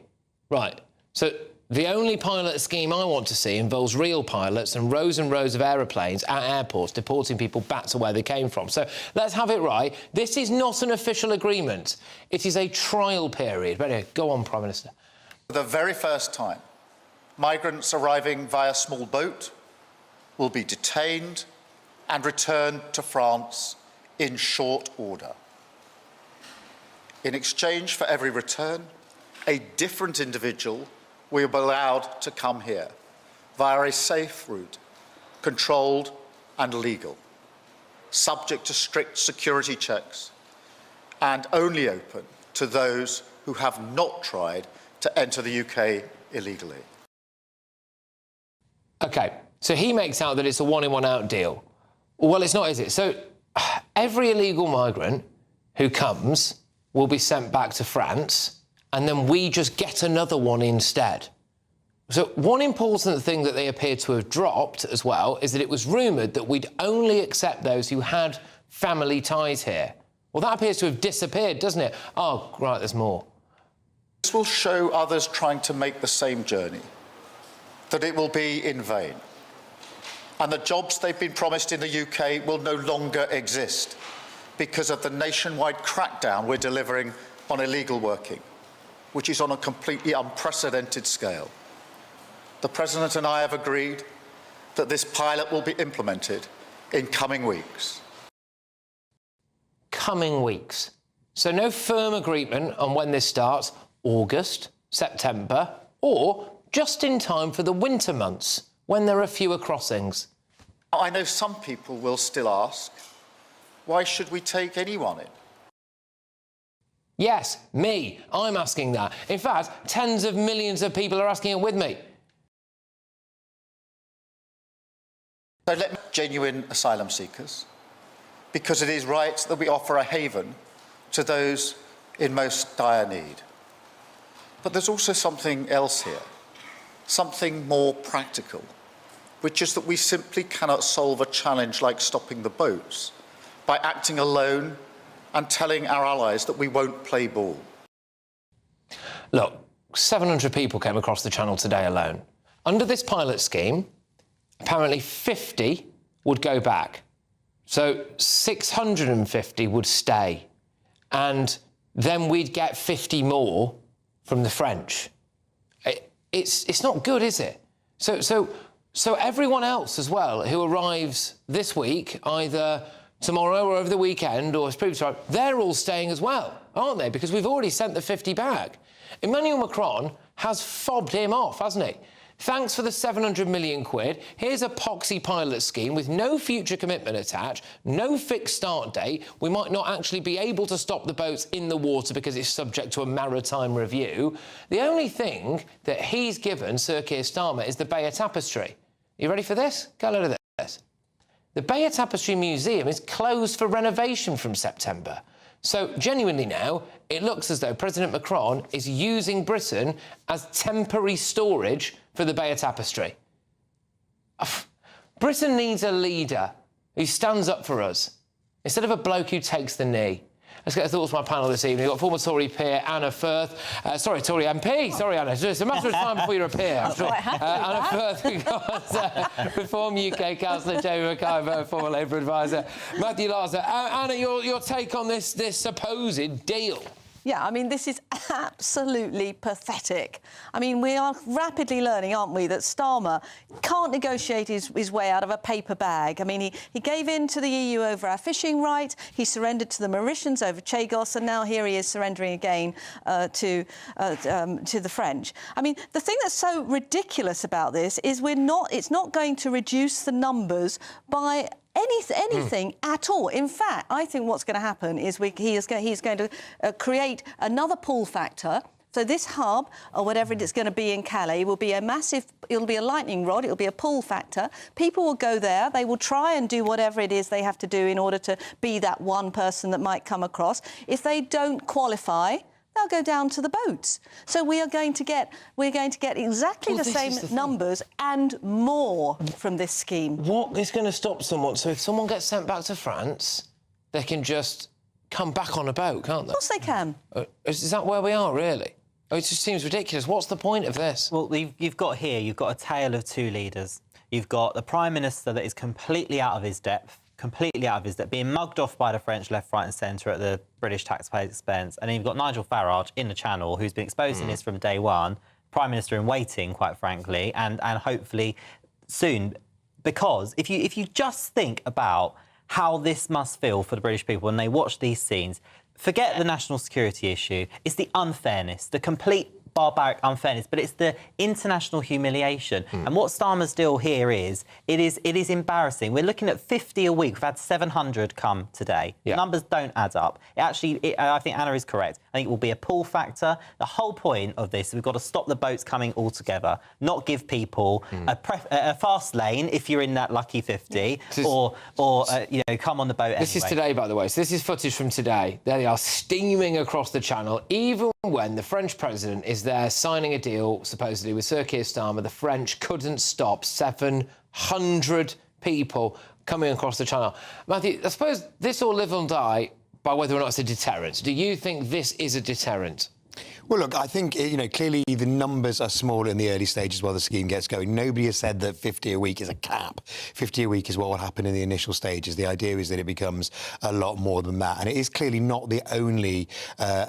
Right. So The only pilot scheme I want to see involves real pilots and rows of aeroplanes at airports deporting people back to where they came from. So let's have it right. This is not an official agreement. It is a trial period. But anyway, go on, Prime Minister. For the very first time, migrants arriving via small boat will be detained and returned to France in short order. In exchange for every return, a different individual will be allowed to come here via a safe route, controlled and legal, subject to strict security checks, and only open to those who have not tried to enter the UK illegally. OK, so he makes out that it's a one-in, one-out deal. Well, it's not, is it? So every illegal migrant who comes will be sent back to France, and then we just get another one instead. So one important thing that they appear to have dropped as well is that it was rumoured that we'd only accept those who had family ties here. Well, that appears to have disappeared, doesn't it? Oh, right, there's more. This will show others trying to make the same journey that it will be in vain, and the jobs they've been promised in the UK will no longer exist because of the nationwide crackdown we're delivering on illegal working, which is on a completely unprecedented scale. The President and I have agreed that this pilot will be implemented in coming weeks. Coming weeks. So no firm agreement on when this starts, August, September, or just in time for the winter months, when there are fewer crossings. I know some people will still ask, why should we take anyone in? Yes, me. I'm asking that. In fact, tens of millions of people are asking it with me. So let me genuine asylum seekers, because it is right that we offer a haven to those in most dire need. But there's also something else here, something more practical, which is that we simply cannot solve a challenge like stopping the boats by acting alone and telling our allies that we won't play ball. Look, 700 people came across the channel today alone. Under this pilot scheme, apparently 50 would go back. So 650 would stay. And then we'd get 50 more from the French. It's not good, is it? So everyone else as well who arrives this week, either tomorrow or over the weekend or as previously, they're all staying as well, aren't they? Because we've already sent the 50 back. Emmanuel Macron has fobbed him off, hasn't he? Thanks for the 700 million quid. Here's a poxy pilot scheme with no future commitment attached, no fixed start date. We might not actually be able to stop the boats in the water because it's subject to a maritime review. The only thing that he's given Sir Keir Starmer is the Bayer Tapestry. You ready for this? Go look at this. The Bayer Tapestry Museum is closed for renovation from September. So, genuinely now, it looks as though President Macron is using Britain as temporary storage for the Bayer Tapestry. Britain needs a leader who stands up for us, instead of a bloke who takes the knee. Let's get the thoughts from my panel this evening. We've got former Tory peer Anna Firth. Tory MP. Sorry, Anna. It's a matter of time before you're a peer, I'm sure. Anna Firth, we've got Reform UK Councillor Jamie McIver, former Labour advisor Matthew Larser. Anna, your take on this supposed deal? Yeah, I mean, this is absolutely pathetic. I mean, we are rapidly learning, aren't we, that Starmer can't negotiate his way out of a paper bag. I mean, he gave in to the EU over our fishing right, he surrendered to the Mauritians over Chagos, and now here he is surrendering again to the French. I mean, the thing that's so ridiculous about this is it's not going to reduce the numbers by anything at all. In fact, I think what's going to happen is he's going to create another pull factor. So this hub, or whatever it's going to be in Calais, will be it'll be a lightning rod, it'll be a pull factor. People will go there, they will try and do whatever it is they have to do in order to be that one person that might come across. If they don't qualify, they'll go down to the boats. So we're going to get exactly the same numbers and more from this scheme. What is going to stop someone? So if someone gets sent back to France, they can just come back on a boat, can't they? Of course they can. Is that where we are, really? It just seems ridiculous. What's the point of this? Well, you've got a tale of two leaders. You've got the Prime Minister that is completely out of his depth, being mugged off by the French left, right and centre at the British taxpayers' expense. And then you've got Nigel Farage in the Channel, who's been exposing this from day one, Prime Minister in waiting, quite frankly, and hopefully soon. Because if you just think about how this must feel for the British people when they watch these scenes, forget the national security issue, it's the unfairness, the complete barbaric unfairness, but it's the international humiliation. And what Starmer's deal here is, it is embarrassing. We're looking at 50 a week. We've had 700 come today. The numbers don't add up. I think Anna is correct. I think it will be a pull factor. The whole point of this is we've got to stop the boats coming all together, not give people a fast lane if you're in that lucky 50, or come on the boat anyway. This is today, by the way. So this is footage from today. There they are, steaming across the Channel, even when the French president is there signing a deal, supposedly, with Sir Keir Starmer. The French couldn't stop 700 people coming across the Channel. Matthew, I suppose this will live and die by whether or not it's a deterrent. Do you think this is a deterrent? Well, look, I think, clearly the numbers are small in the early stages while the scheme gets going. Nobody has said that 50 a week is a cap. 50 a week is what will happen in the initial stages. The idea is that it becomes a lot more than that. And it is clearly not the only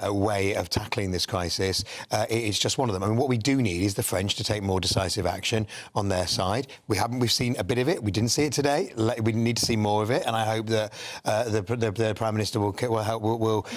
way of tackling this crisis. It is just one of them. I mean, what we do need is the French to take more decisive action on their side. We've seen a bit of it. We didn't see it today. We need to see more of it. And I hope that the Prime Minister will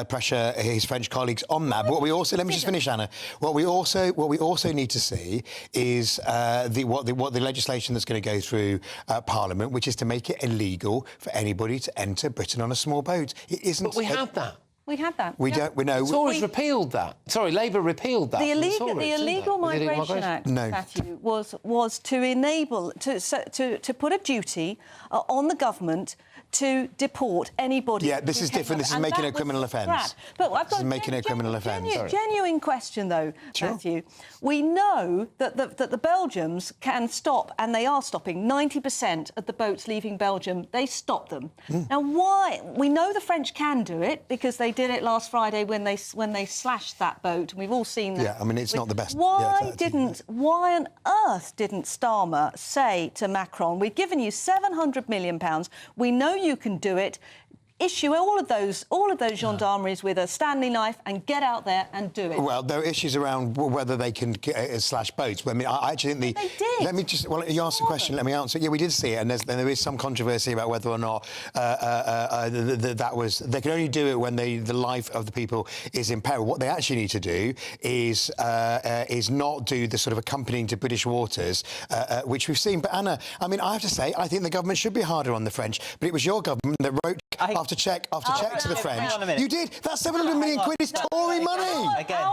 pressure his French colleagues on that. But what we also, let me just finish, Anna. What we also need to see is what the legislation that's going to go through Parliament, which is to make it illegal for anybody to enter Britain on a small boat. It isn't. But we had that. We had that. We don't. We know. Tories repealed that. Sorry, Labour repealed that. The illegal Migration Act, Matthew, was to enable to put a duty on the government to deport anybody. Yeah, this is different. This is making a criminal offence. But I've got making a criminal offence. Genuine question, though, Matthew. We know that the Belgians can stop, and they are stopping 90% of the boats leaving Belgium. They stop them. Now, why? We know the French can do it because they did it last Friday when they slashed that boat. We've all seen that. Yeah, I mean, it's not the best. Why on earth didn't Starmer say to Macron, "We've given you £700 million. We know you can do it. Issue all of those gendarmeries with a Stanley knife and get out there and do it." Well, there are issues around whether they can slash boats. I mean, I actually think they did. Let me just. Well, you asked the question. Let me answer. Yeah, we did see it, and there is some controversy about whether or not that was. They can only do it when the life of the people is in peril. What they actually need to do is not do the sort of accompanying to British waters, which we've seen. But Anna, I mean, I have to say, I think the government should be harder on the French. But it was your government that wrote after check to the French. You did. That's 700 million quid is Tory money. Again,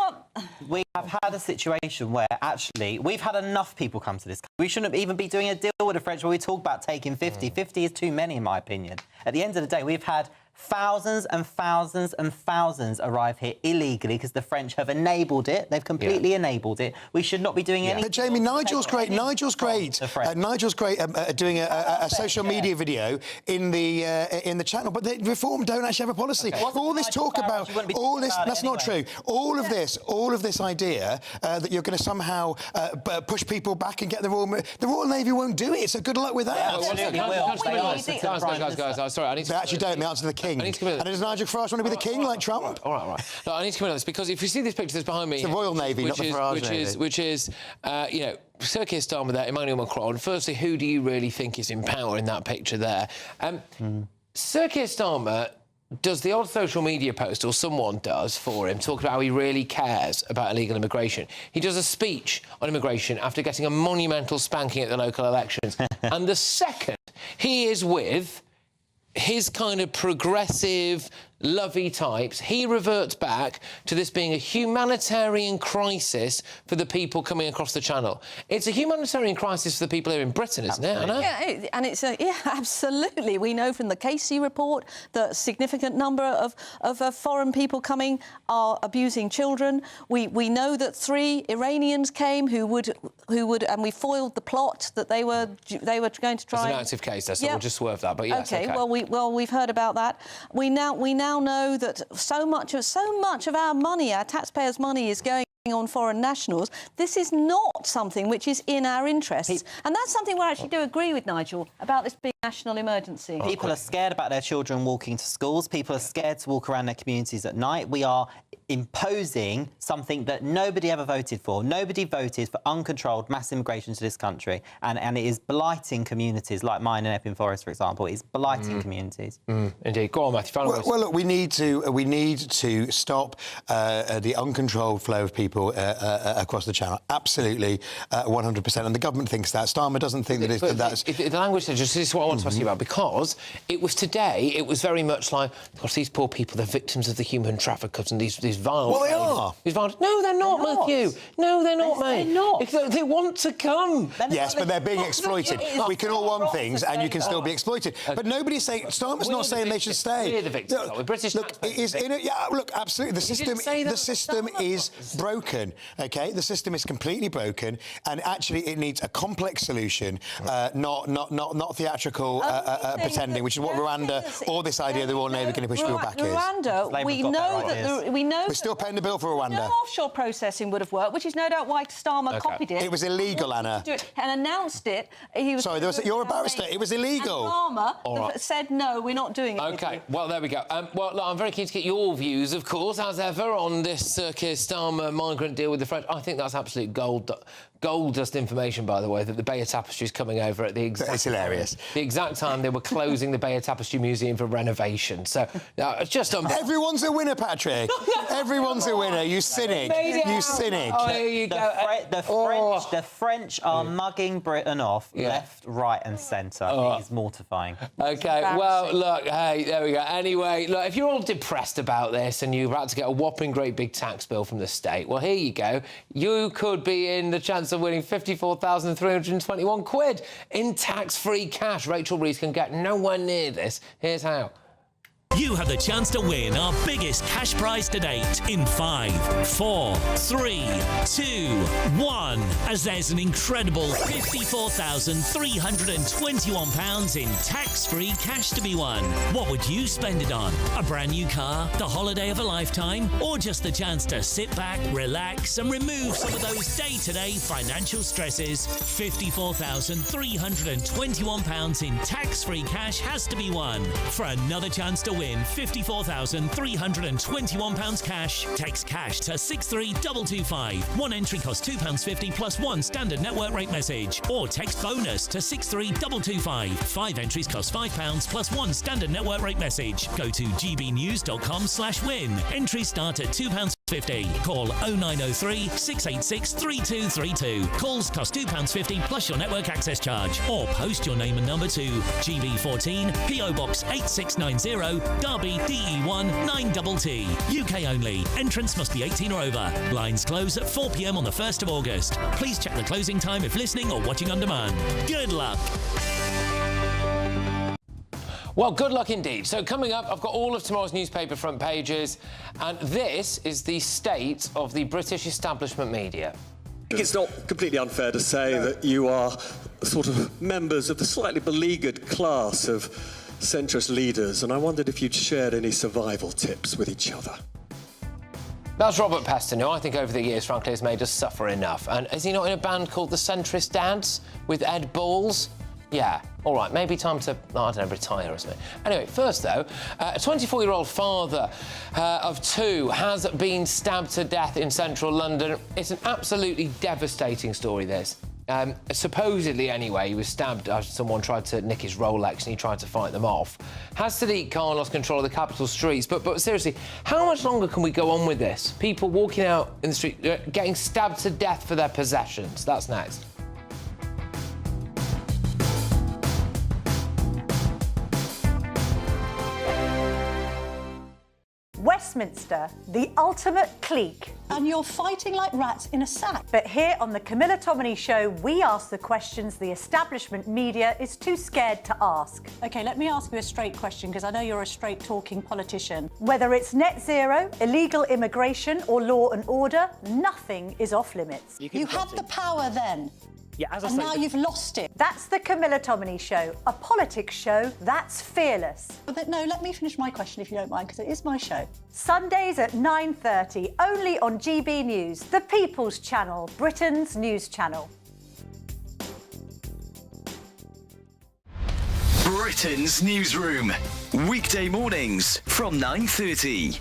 we have had a situation where actually we've had enough people come to this country. We shouldn't even be doing a deal with the French where we talk about taking 50. 50 is too many, in my opinion. At the end of the day, we've had thousands and thousands and thousands arrive here illegally because the French have enabled it. They've completely enabled it. We should not be doing anything. But Jamie, Nigel's great. Nigel's great at doing a social media video in the channel. But the Reform don't actually have a policy. All this talk about all this, that's not true. All of this idea that you're going to somehow push people back and get the Royal Navy won't do it. So good luck with that. Guys, sorry, I need to. They actually don't. They answer the king. And does Nigel Farage want to be the king like Trump? All right. No, I need to come in on this because if you see this picture that's behind me, it's the Royal Navy, not the Farage Navy. Which is Sir Keir Starmer there, Emmanuel Macron. Firstly, who do you really think is in power in that picture there? Sir Keir Starmer does the odd social media post, or someone does for him, talk about how he really cares about illegal immigration. He does a speech on immigration after getting a monumental spanking at the local elections. And the second he is with his kind of progressive, lovey types, he reverts back to this being a humanitarian crisis for the people coming across the Channel. It's a humanitarian crisis for the people here in Britain, isn't it, Anna? Yeah, and it's absolutely. We know from the Casey report that a significant number of foreign people coming are abusing children. We know that 3 Iranians came who would, and we foiled the plot that they were going to try. It's an active case, so we'll just swerve that. But yes, okay. Well, we've heard about that. We now know that so much of our money, our taxpayers' money, is going on foreign nationals, this is not something which is in our interests. And that's something where I actually do agree with Nigel about this being a national emergency. People are scared about their children walking to schools. People are scared to walk around their communities at night. We are imposing something that nobody ever voted for. Nobody voted for uncontrolled mass immigration to this country, and it is blighting communities like mine in Epping Forest, for example. It's blighting communities. Indeed. Go on, Matthew. Well, look, we need to stop the uncontrolled flow of people across the channel. Absolutely, 100%. And the government thinks that. Starmer doesn't think that that's... The language, this is what I want to ask you about, because it was today, it was very much like, gosh, these poor people, they're victims of the human traffickers and these violent... Well, they are. These violent... No, they're not, Matthew. No, they're not, mate. They're not. They want to come. Yes, but they're being exploited. We can all want things, and you can still be exploited. But nobody's saying... Starmer's not saying they should stay. We're the victims. We're British. Look, look, absolutely. The system is broken. OK, the system is completely broken, and actually it needs a complex solution, not theatrical pretending, which is what Rwanda or this idea that all Labour going to push people back is. Rwanda, we know that we're still paying the bill for Rwanda. No offshore processing would have worked, which is no doubt why Starmer copied it. It was illegal, Anna. And announced it. He was Sorry, you're a barrister. It was illegal. And Starmer said no, we're not doing it. OK, well, there we go. Well, look, I'm very keen to get your views, of course, as ever, on this Keir Starmer migrant deal with the French. I think that's absolute gold dust information, by the way, that the Bay of Tapestry is coming over at the exact... It's hilarious. The exact time they were closing the Bay of Tapestry Museum for renovation. So, it's just... Everyone's a winner, Patrick. Everyone's a winner. You cynic. You cynic. Oh, there you go. The French are mugging Britain off left, right and centre. It is mortifying. OK, well, look, hey, there we go. Anyway, look, if you're all depressed about this and you're about to get a whopping great big tax bill from the state, well, here you go. You could be in the chance of winning 54,321 quid in tax-free cash. Rachel Rees can get nowhere near this. Here's how. You have the chance to win our biggest cash prize to date in 5, 4, 3, 2, 1. As there's an incredible £54,321 in tax-free cash to be won. What would you spend it on? A brand new car, the holiday of a lifetime, or just the chance to sit back, relax and remove some of those day-to-day financial stresses? £54,321 in tax-free cash has to be won. For another chance to win £54,321 cash, text cash to 63225. One entry costs £2.50 plus one standard network rate message. Or text bonus to 63225. 5 entries cost £5 plus one standard network rate message. Go to gbnews.com/win. Entries start at £2.50. Call 0903 686 3232. Calls cost £2.50 plus your network access charge. Or post your name and number to GB14 PO Box 8690 Derby DE1 9TT. UK only. Entrance must be 18 or over. Lines close at 4 p.m. on the 1st of August. Please check the closing time if listening or watching on demand. Good luck. Well, good luck indeed. So coming up, I've got all of tomorrow's newspaper front pages, and this is the state of the British establishment media. I think it's not completely unfair to say that you are sort of members of the slightly beleaguered class of centrist leaders, and I wondered if you'd shared any survival tips with each other. That's Robert Peston, who I think over the years, frankly, has made us suffer enough. And is he not in a band called the Centrist Dads with Ed Balls? Yeah, all right, maybe time to, I don't know, retire or something. Anyway, first, though, a 24-year-old father of 2 has been stabbed to death in central London. It's an absolutely devastating story, this. Supposedly, anyway, he was stabbed after someone tried to nick his Rolex and he tried to fight them off. Has Sadiq Khan lost control of the capital streets? But seriously, how much longer can we go on with this? People walking out in the street, getting stabbed to death for their possessions. That's next. Westminster, the ultimate clique. And you're fighting like rats in a sack. But here on the Camilla Tominey Show, we ask the questions the establishment media is too scared to ask. OK, let me ask you a straight question, because I know you're a straight-talking politician. Whether it's net zero, illegal immigration or law and order, nothing is off limits. You had the power then. Yeah, as I And say, now you've lost it. That's the Camilla Tominey Show, a politics show that's fearless. But no, let me finish my question if you don't mind, because it is my show. Sundays at 9:30, only on GB News, the People's Channel, Britain's news channel. Britain's newsroom, weekday mornings from 9:30.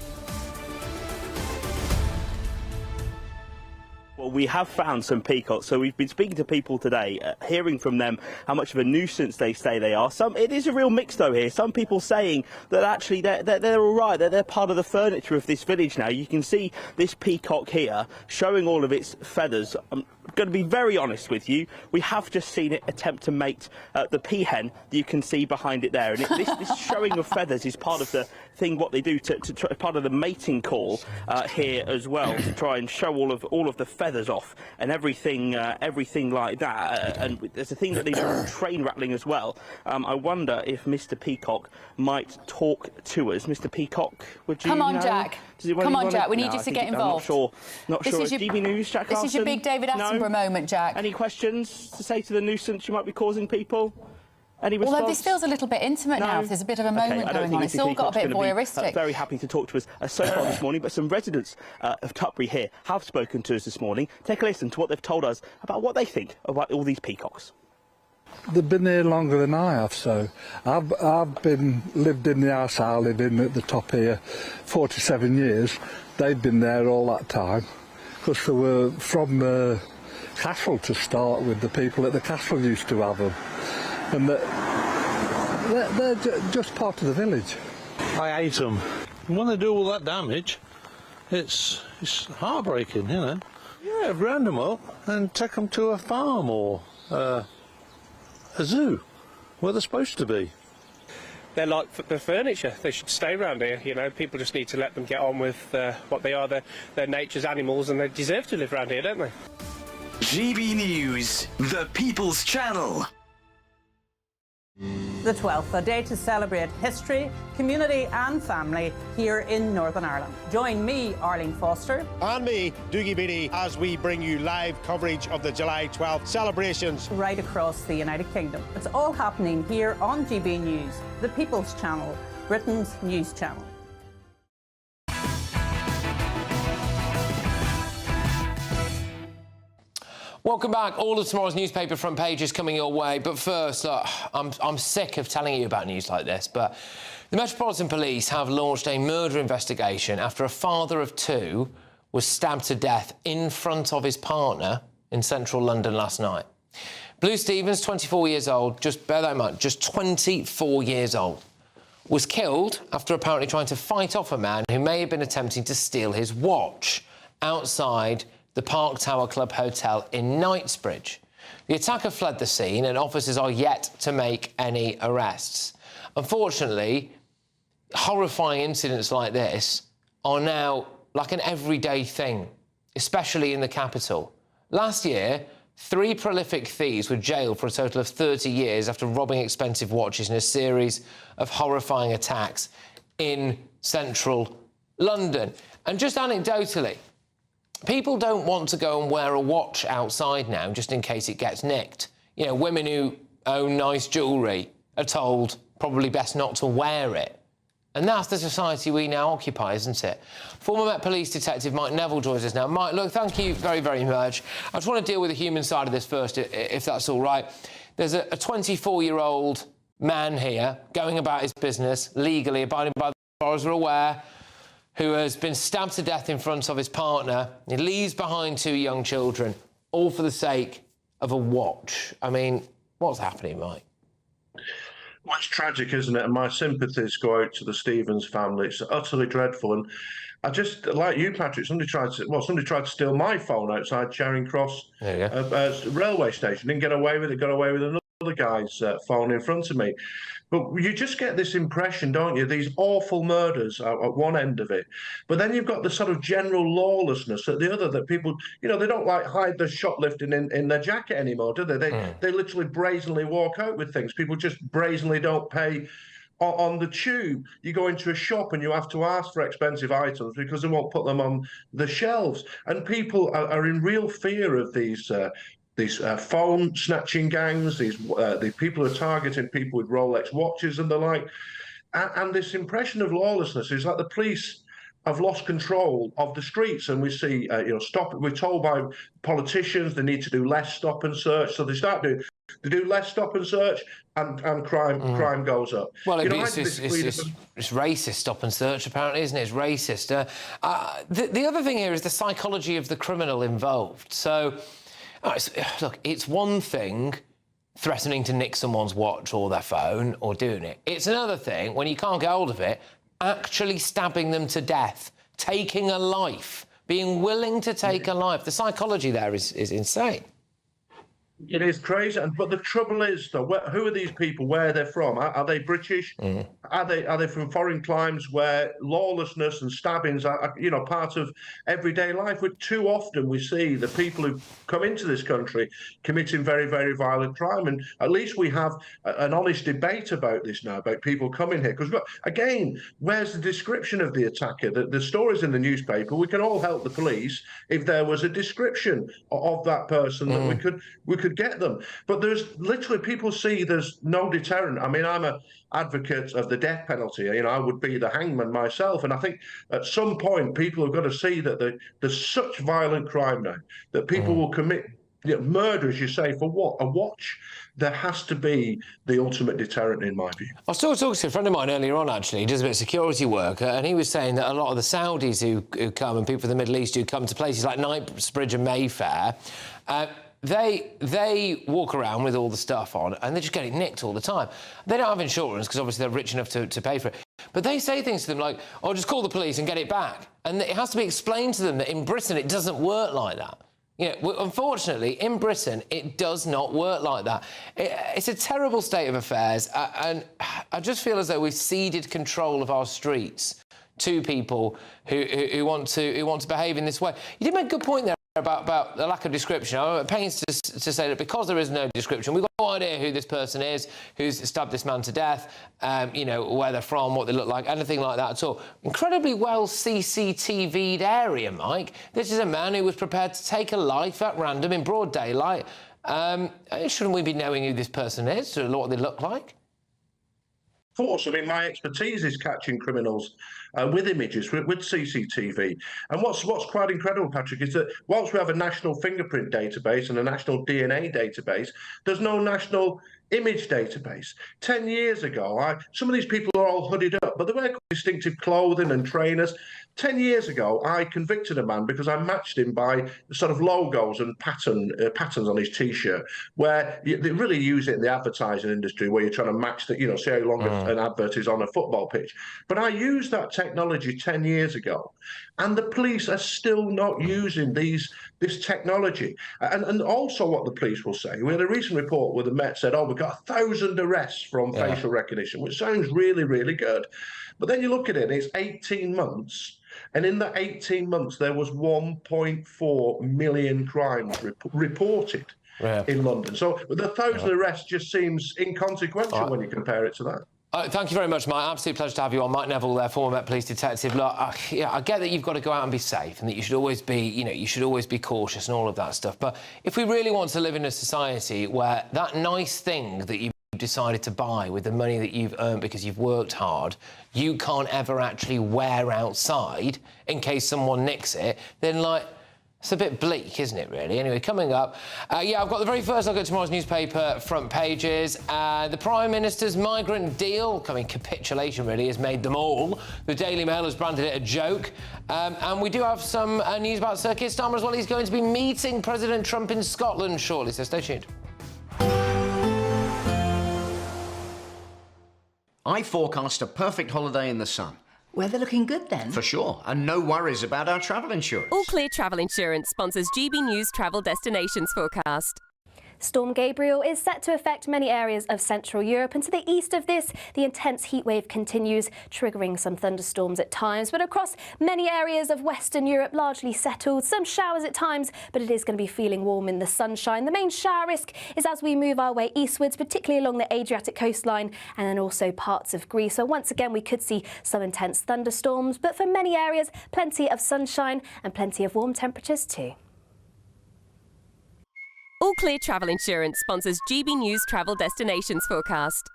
Well, we have found some peacocks, so we've been speaking to people today, hearing from them how much of a nuisance they say they are. It is a real mix though here. Some people saying that actually they're all right, that they're part of the furniture of this village now. You can see this peacock here showing all of its feathers. I'm going to be very honest with you. We have just seen it attempt to mate the peahen that you can see behind it there, and this showing of feathers is part of the thing what they do to try, part of the mating call here as well, to try and show all of the feathers off and everything like that. And there's a thing that they do train rattling as well. I wonder if Mr. Peacock might talk to us. Mr. Peacock, would you? Come on, Jack. Come on, Jack. We need you to get involved. I'm not sure. This is GB News, Jack This is your big David Attenborough moment, Jack. Any questions to say to the nuisance you might be causing people? Any response? Although this feels a little bit intimate now, if there's a bit of a moment going on. It's all got a bit voyeuristic. Very happy to talk to us so far this morning, but some residents of Tutbury here have spoken to us this morning. Take a listen to what they've told us about what they think about all these peacocks. They've been here longer than I have, so I've lived in the house I live in at the top here 47 years. They've been there all that time, because they were from the castle to start with. The people at the castle used to have them. And they're just part of the village. I hate them. When they do all that damage, it's heartbreaking, you know. Yeah, round them up and take them to a farm or a zoo, where they're supposed to be. They're like the furniture. They should stay around here, you know. People just need to let them get on with what they are. They're nature's animals and they deserve to live around here, don't they? GB News, the People's Channel. The 12th, a day to celebrate history, community and family here in Northern Ireland. Join me, Arlene Foster. And me, Dougie Beattie, as we bring you live coverage of the July 12th celebrations. Right across the United Kingdom. It's all happening here on GB News, the People's Channel, Britain's news channel. Welcome back. All of tomorrow's newspaper front pages coming your way. But first, I'm sick of telling you about news like this, but the Metropolitan Police have launched a murder investigation after a father of two was stabbed to death in front of his partner in central London last night. Blue Stevens, 24 years old, just bear that in mind, just 24 years old, was killed after apparently trying to fight off a man who may have been attempting to steal his watch outside the Park Tower Club Hotel in Knightsbridge. The attacker fled the scene and officers are yet to make any arrests. Unfortunately, horrifying incidents like this are now like an everyday thing, especially in the capital. Last year, 3 prolific thieves were jailed for a total of 30 years after robbing expensive watches in a series of horrifying attacks in central London. And just anecdotally, people don't want to go and wear a watch outside now just in case it gets nicked. You know, women who own nice jewellery are told probably best not to wear it. And that's the society we now occupy, isn't it? Former Met Police Detective Mike Neville joins us now. Mike, look, thank you very, very much. I just want to deal with the human side of this first, if that's all right. There's a 24-year-old man here going about his business legally, abiding by the law, as we're aware, who has been stabbed to death in front of his partner. He leaves behind 2 young children, all for the sake of a watch. I mean, what's happening, Mike? Well, it's tragic, isn't it? And my sympathies go out to the Stevens family. It's utterly dreadful. And I just, like you, Patrick, somebody tried to steal my phone outside Charing Cross railway station. Didn't get away with it, got away with another guy's phone in front of me. But you just get this impression, don't you? These awful murders at one end of it. But then you've got the sort of general lawlessness at the other, that people, you know, they don't like hide the shoplifting in their jacket anymore, do they? They literally brazenly walk out with things. People just brazenly don't pay on the tube. You go into a shop and you have to ask for expensive items because they won't put them on the shelves. And people are in real fear of these phone snatching gangs, the people who are targeting people with Rolex watches and the like, and this impression of lawlessness is like the police have lost control of the streets, and we see, we're told by politicians they need to do less stop and search, so they do less stop and search, and crime goes up. Well, it's racist stop and search, apparently, isn't it? It's racist. The other thing here is the psychology of the criminal involved. So, look, it's one thing threatening to nick someone's watch or their phone or doing it. It's another thing, when you can't get hold of it, actually stabbing them to death, taking a life, being willing to take a life. The psychology there is insane. It is crazy, but the trouble is, though, who are these people? Where they're from? Are they British? Are they from foreign climes where lawlessness and stabbings are, part of everyday life? But too often we see the people who come into this country committing very, very violent crime, and at least we have an honest debate about this now, about people coming here. Because again, where's the description of the attacker? The stories in the newspaper. We can all help the police if there was a description of that person that we could get them. But there's literally, people see there's no deterrent. I mean, I'm an advocate of the death penalty. I would be the hangman myself. And I think at some point people have got to see that there's such violent crime now that people will commit murder, as you say, for what? A watch? There has to be the ultimate deterrent, in my view. I was talking to a friend of mine earlier on, actually. He does a bit of security work, and he was saying that a lot of the Saudis who come, and people from the Middle East who come to places like Knightsbridge and Mayfair, they walk around with all the stuff on, and they just get it nicked all the time. They don't have insurance, because obviously they're rich enough to pay for it. But they say things to them like, oh, just call the police and get it back. And it has to be explained to them that in Britain it doesn't work like that. Unfortunately, in Britain, it does not work like that. It's a terrible state of affairs, and I just feel as though we've ceded control of our streets to people who want to behave in this way. You did make a good point there about the lack of description. I'm pains to say that because there is no description, we've got no idea who this person is, who's stabbed this man to death, where they're from, what they look like, anything like that at all. Incredibly well CCTV'd area, Mike. This is a man who was prepared to take a life at random in broad daylight. Shouldn't we be knowing who this person is, to what they look like? Of course, I mean, my expertise is catching criminals with images, with CCTV. And what's quite incredible, Patrick, is that whilst we have a national fingerprint database and a national DNA database, there's no national image database. 10 years ago, some of these people are all hooded up, but they wear distinctive clothing and trainers. 10 years ago, I convicted a man because I matched him by sort of logos and patterns on his T-shirt, where they really use it in the advertising industry, where you're trying to match the, see how long an advert is on a football pitch. But I used that technology 10 years ago, and the police are still not using this technology. And also what the police will say, we had a recent report where the Met said, oh, we've got 1,000 arrests from facial recognition, which sounds really, really good. But then you look at it, and it's 18 months. And in that 18 months, there was 1.4 million crimes reported in London. So the 1,000 arrests just seems inconsequential when you compare it to that. Thank you very much, Mike. Absolute pleasure to have you on. Mike Neville there, former Met Police detective. Look, I get that you've got to go out and be safe, and that you should always be, you should always be cautious and all of that stuff. But if we really want to live in a society where that nice thing that you decided to buy with the money that you've earned because you've worked hard, you can't ever actually wear outside in case someone nicks it, then, it's a bit bleak, isn't it, really? Anyway, coming up, I've got the very first look at tomorrow's newspaper front pages. The Prime Minister's migrant deal, capitulation, really, has made them all. The Daily Mail has branded it a joke. And we do have some news about Sir Keir Starmer as well. He's going to be meeting President Trump in Scotland shortly, so stay tuned. I forecast a perfect holiday in the sun. Weather looking good then? For sure, and no worries about our travel insurance. All Clear Travel Insurance sponsors GBNews Travel Destinations Forecast. Storm Gabriel is set to affect many areas of Central Europe, and to the east of this, the intense heat wave continues, triggering some thunderstorms at times. But across many areas of Western Europe, largely settled, some showers at times, but it is going to be feeling warm in the sunshine. The main shower risk is as we move our way eastwards, particularly along the Adriatic coastline and then also parts of Greece. So once again, we could see some intense thunderstorms, but for many areas, plenty of sunshine and plenty of warm temperatures too. All Clear Travel Insurance sponsors GB News Travel Destinations forecast.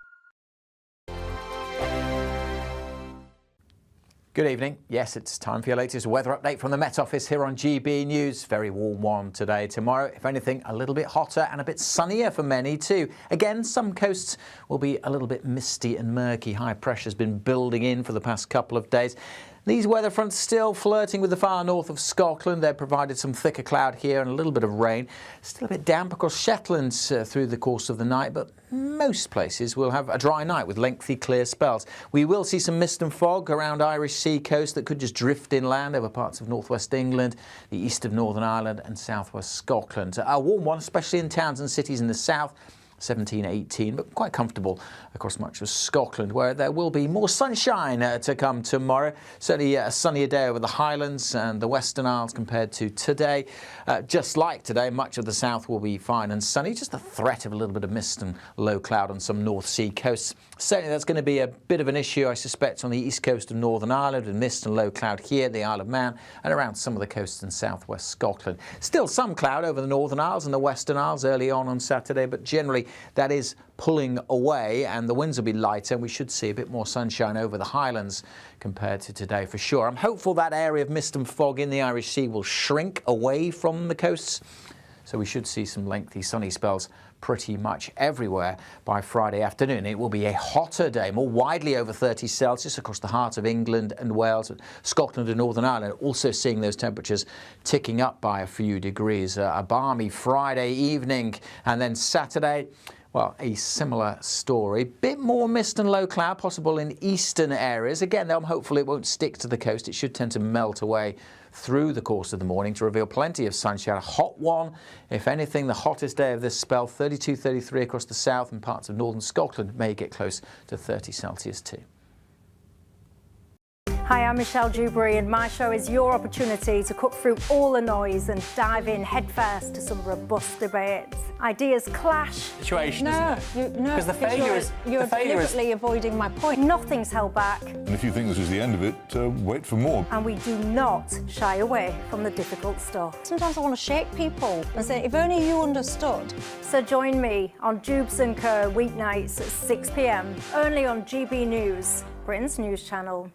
Good evening. Yes, it's time for your latest weather update from the Met Office here on GB News. Very warm one today. Tomorrow, if anything, a little bit hotter and a bit sunnier for many too. Again, some coasts will be a little bit misty and murky. High pressure's been building in for the past couple of days. These weather fronts still flirting with the far north of Scotland. They've provided some thicker cloud here and a little bit of rain. Still a bit damp across Shetland through the course of the night, but most places will have a dry night with lengthy clear spells. We will see some mist and fog around Irish sea coast that could just drift inland over parts of northwest England, the east of Northern Ireland and southwest Scotland. A warm one, especially in towns and cities in the south. 17, 18, but quite comfortable across much of Scotland, where there will be more sunshine to come tomorrow. Certainly a sunnier day over the Highlands and the Western Isles compared to today. Just like today, much of the south will be fine and sunny. Just a threat of a little bit of mist and low cloud on some North Sea coasts. Certainly that's going to be a bit of an issue, I suspect, on the east coast of Northern Ireland, with mist and low cloud here, the Isle of Man, and around some of the coasts in southwest Scotland. Still some cloud over the Northern Isles and the Western Isles early on Saturday, but generally that is pulling away and the winds will be lighter and we should see a bit more sunshine over the Highlands compared to today for sure. I'm hopeful that area of mist and fog in the Irish Sea will shrink away from the coasts, so we should see some lengthy sunny spells pretty much everywhere by Friday afternoon. It will be a hotter day, more widely over 30 Celsius across the heart of England and Wales, Scotland and Northern Ireland, also seeing those temperatures ticking up by a few degrees. A balmy Friday evening, and then Saturday, well, a similar story. Bit more mist and low cloud possible in eastern areas. Again, though, I'm hopeful it won't stick to the coast. It should tend to melt away through the course of the morning to reveal plenty of sunshine. A hot one, if anything, the hottest day of this spell, 32, 33 across the south and parts of northern Scotland, may get close to 30 Celsius too. Hi, I'm Michelle Dewberry, and my show is your opportunity to cut through all the noise and dive in headfirst to some robust debates. Ideas clash. Situation, No, because the failure is you're deliberately avoiding my point. Nothing's held back, And if you think this is the end of it, wait for more. and we do not shy away from the difficult stuff. Sometimes I want to shake people and say, if only you understood. So join me on Dubes & Co. weeknights at 6 p.m. only on GB News, Britain's news channel.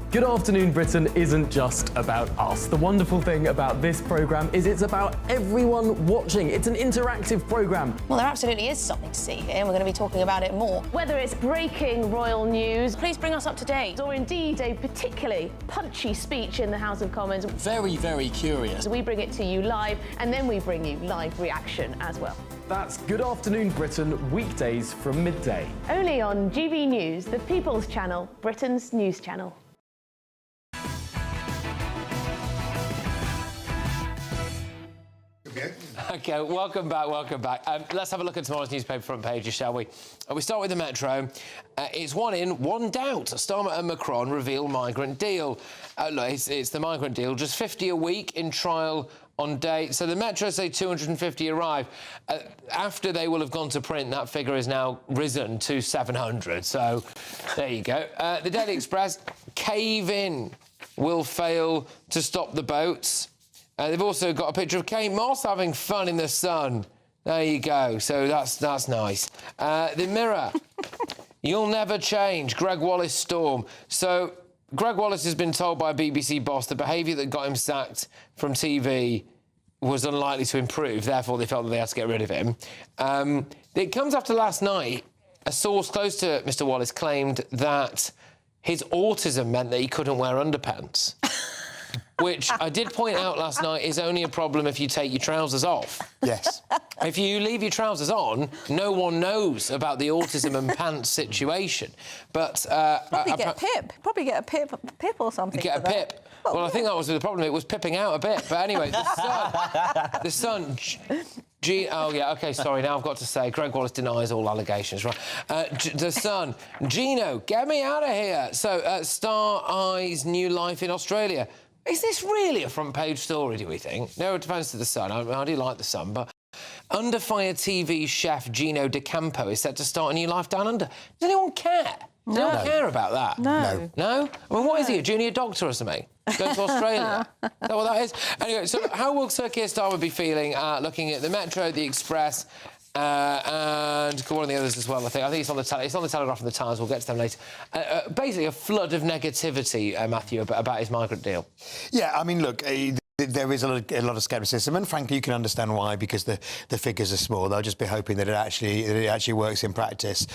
Good Afternoon Britain isn't just about us. The wonderful thing about this programme is it's about everyone watching. It's an interactive programme. Well, there absolutely is something to see here, and we're going to be talking about it more. Whether it's breaking royal news, please bring us up to date, or indeed a particularly punchy speech in the House of Commons. Very, very curious. We bring it to you live, and then we bring you live reaction as well. That's Good Afternoon Britain, weekdays from midday. Only on GB News, the People's Channel, Britain's news channel. Okay, welcome back, welcome back. Let's have a look at tomorrow's newspaper front pages, shall we? We start with the Metro. It's one in, one doubt. Starmer and Macron reveal migrant deal. Look, it's the migrant deal, just 50 a week in trial on day. So the Metro say 250 arrive. After they will have gone to print, that figure is now risen to 700. So there you go. The Daily Express, cave in will fail to stop the boats. They've also got a picture of Kate Moss having fun in the sun. There you go. So that's nice. The Mirror. You'll never change. Greg Wallace storm. So Greg Wallace has been told by a BBC boss the behaviour that got him sacked from TV was unlikely to improve. Therefore, they felt that they had to get rid of him. It comes after last night. A source close to Mr. Wallace claimed that his autism meant that he couldn't wear underpants. Which I did point out last night is only a problem if you take your trousers off. Yes. If you leave your trousers on, no one knows about the autism and pants situation. But Probably get a pip or something. Get a pip. Well, I think that was the problem. It was pipping out a bit. But anyway, the Sun. Oh, yeah, OK, sorry, now I've got to say, Greg Wallace denies all allegations, right? The Sun. Gino, get me out of here. So, Star Eye's new life in Australia. Is this really a front-page story, do we think? No, it depends to the Sun. I do like the Sun, but Under Fire TV chef Gino De Campo is set to start a new life down under. Does anyone care? They don't care about that. No. No? I mean, what is he, a junior doctor or something? Going to Australia? Is that what that is? Anyway, so how will Sir Keir Starmer be feeling looking at the Metro, the Express, and one of the others as well, I think. I think it's on the Telegraph and the Times. We'll get to them later. Basically, a flood of negativity, Matthew, about his migrant deal. Yeah, I mean, look... There is a lot of scepticism, and frankly, you can understand why, because the figures are small. They'll just be hoping that it actually works in practice.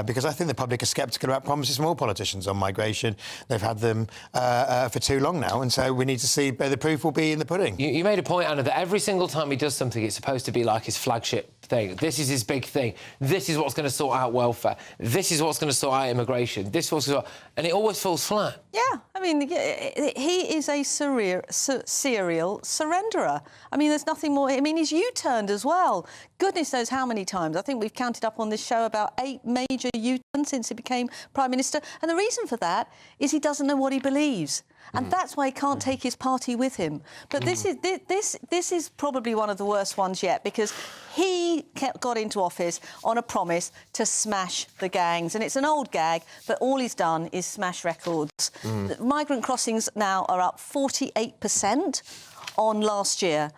Because I think the public are sceptical about promises from all politicians on migration. They've had them for too long now, and so we need to see the proof will be in the pudding. You made a point, Anna, that every single time he does something, it's supposed to be like his flagship thing. This is his big thing. This is what's going to sort out welfare. This is what's going to sort out immigration. This is what's going to... And it always falls flat. Yeah, I mean, he is a serial surrenderer. I mean, there's nothing more... I mean, he's U-turned as well. Goodness knows how many times. I think we've counted up on this show about 8 major U-turns since he became Prime Minister. And the reason for that is he doesn't know what he believes. And that's why he can't take his party with him. But this is probably one of the worst ones yet, because he got into office on a promise to smash the gangs. And it's an old gag, but all he's done is smash records. Migrant crossings now are up 48% on last year.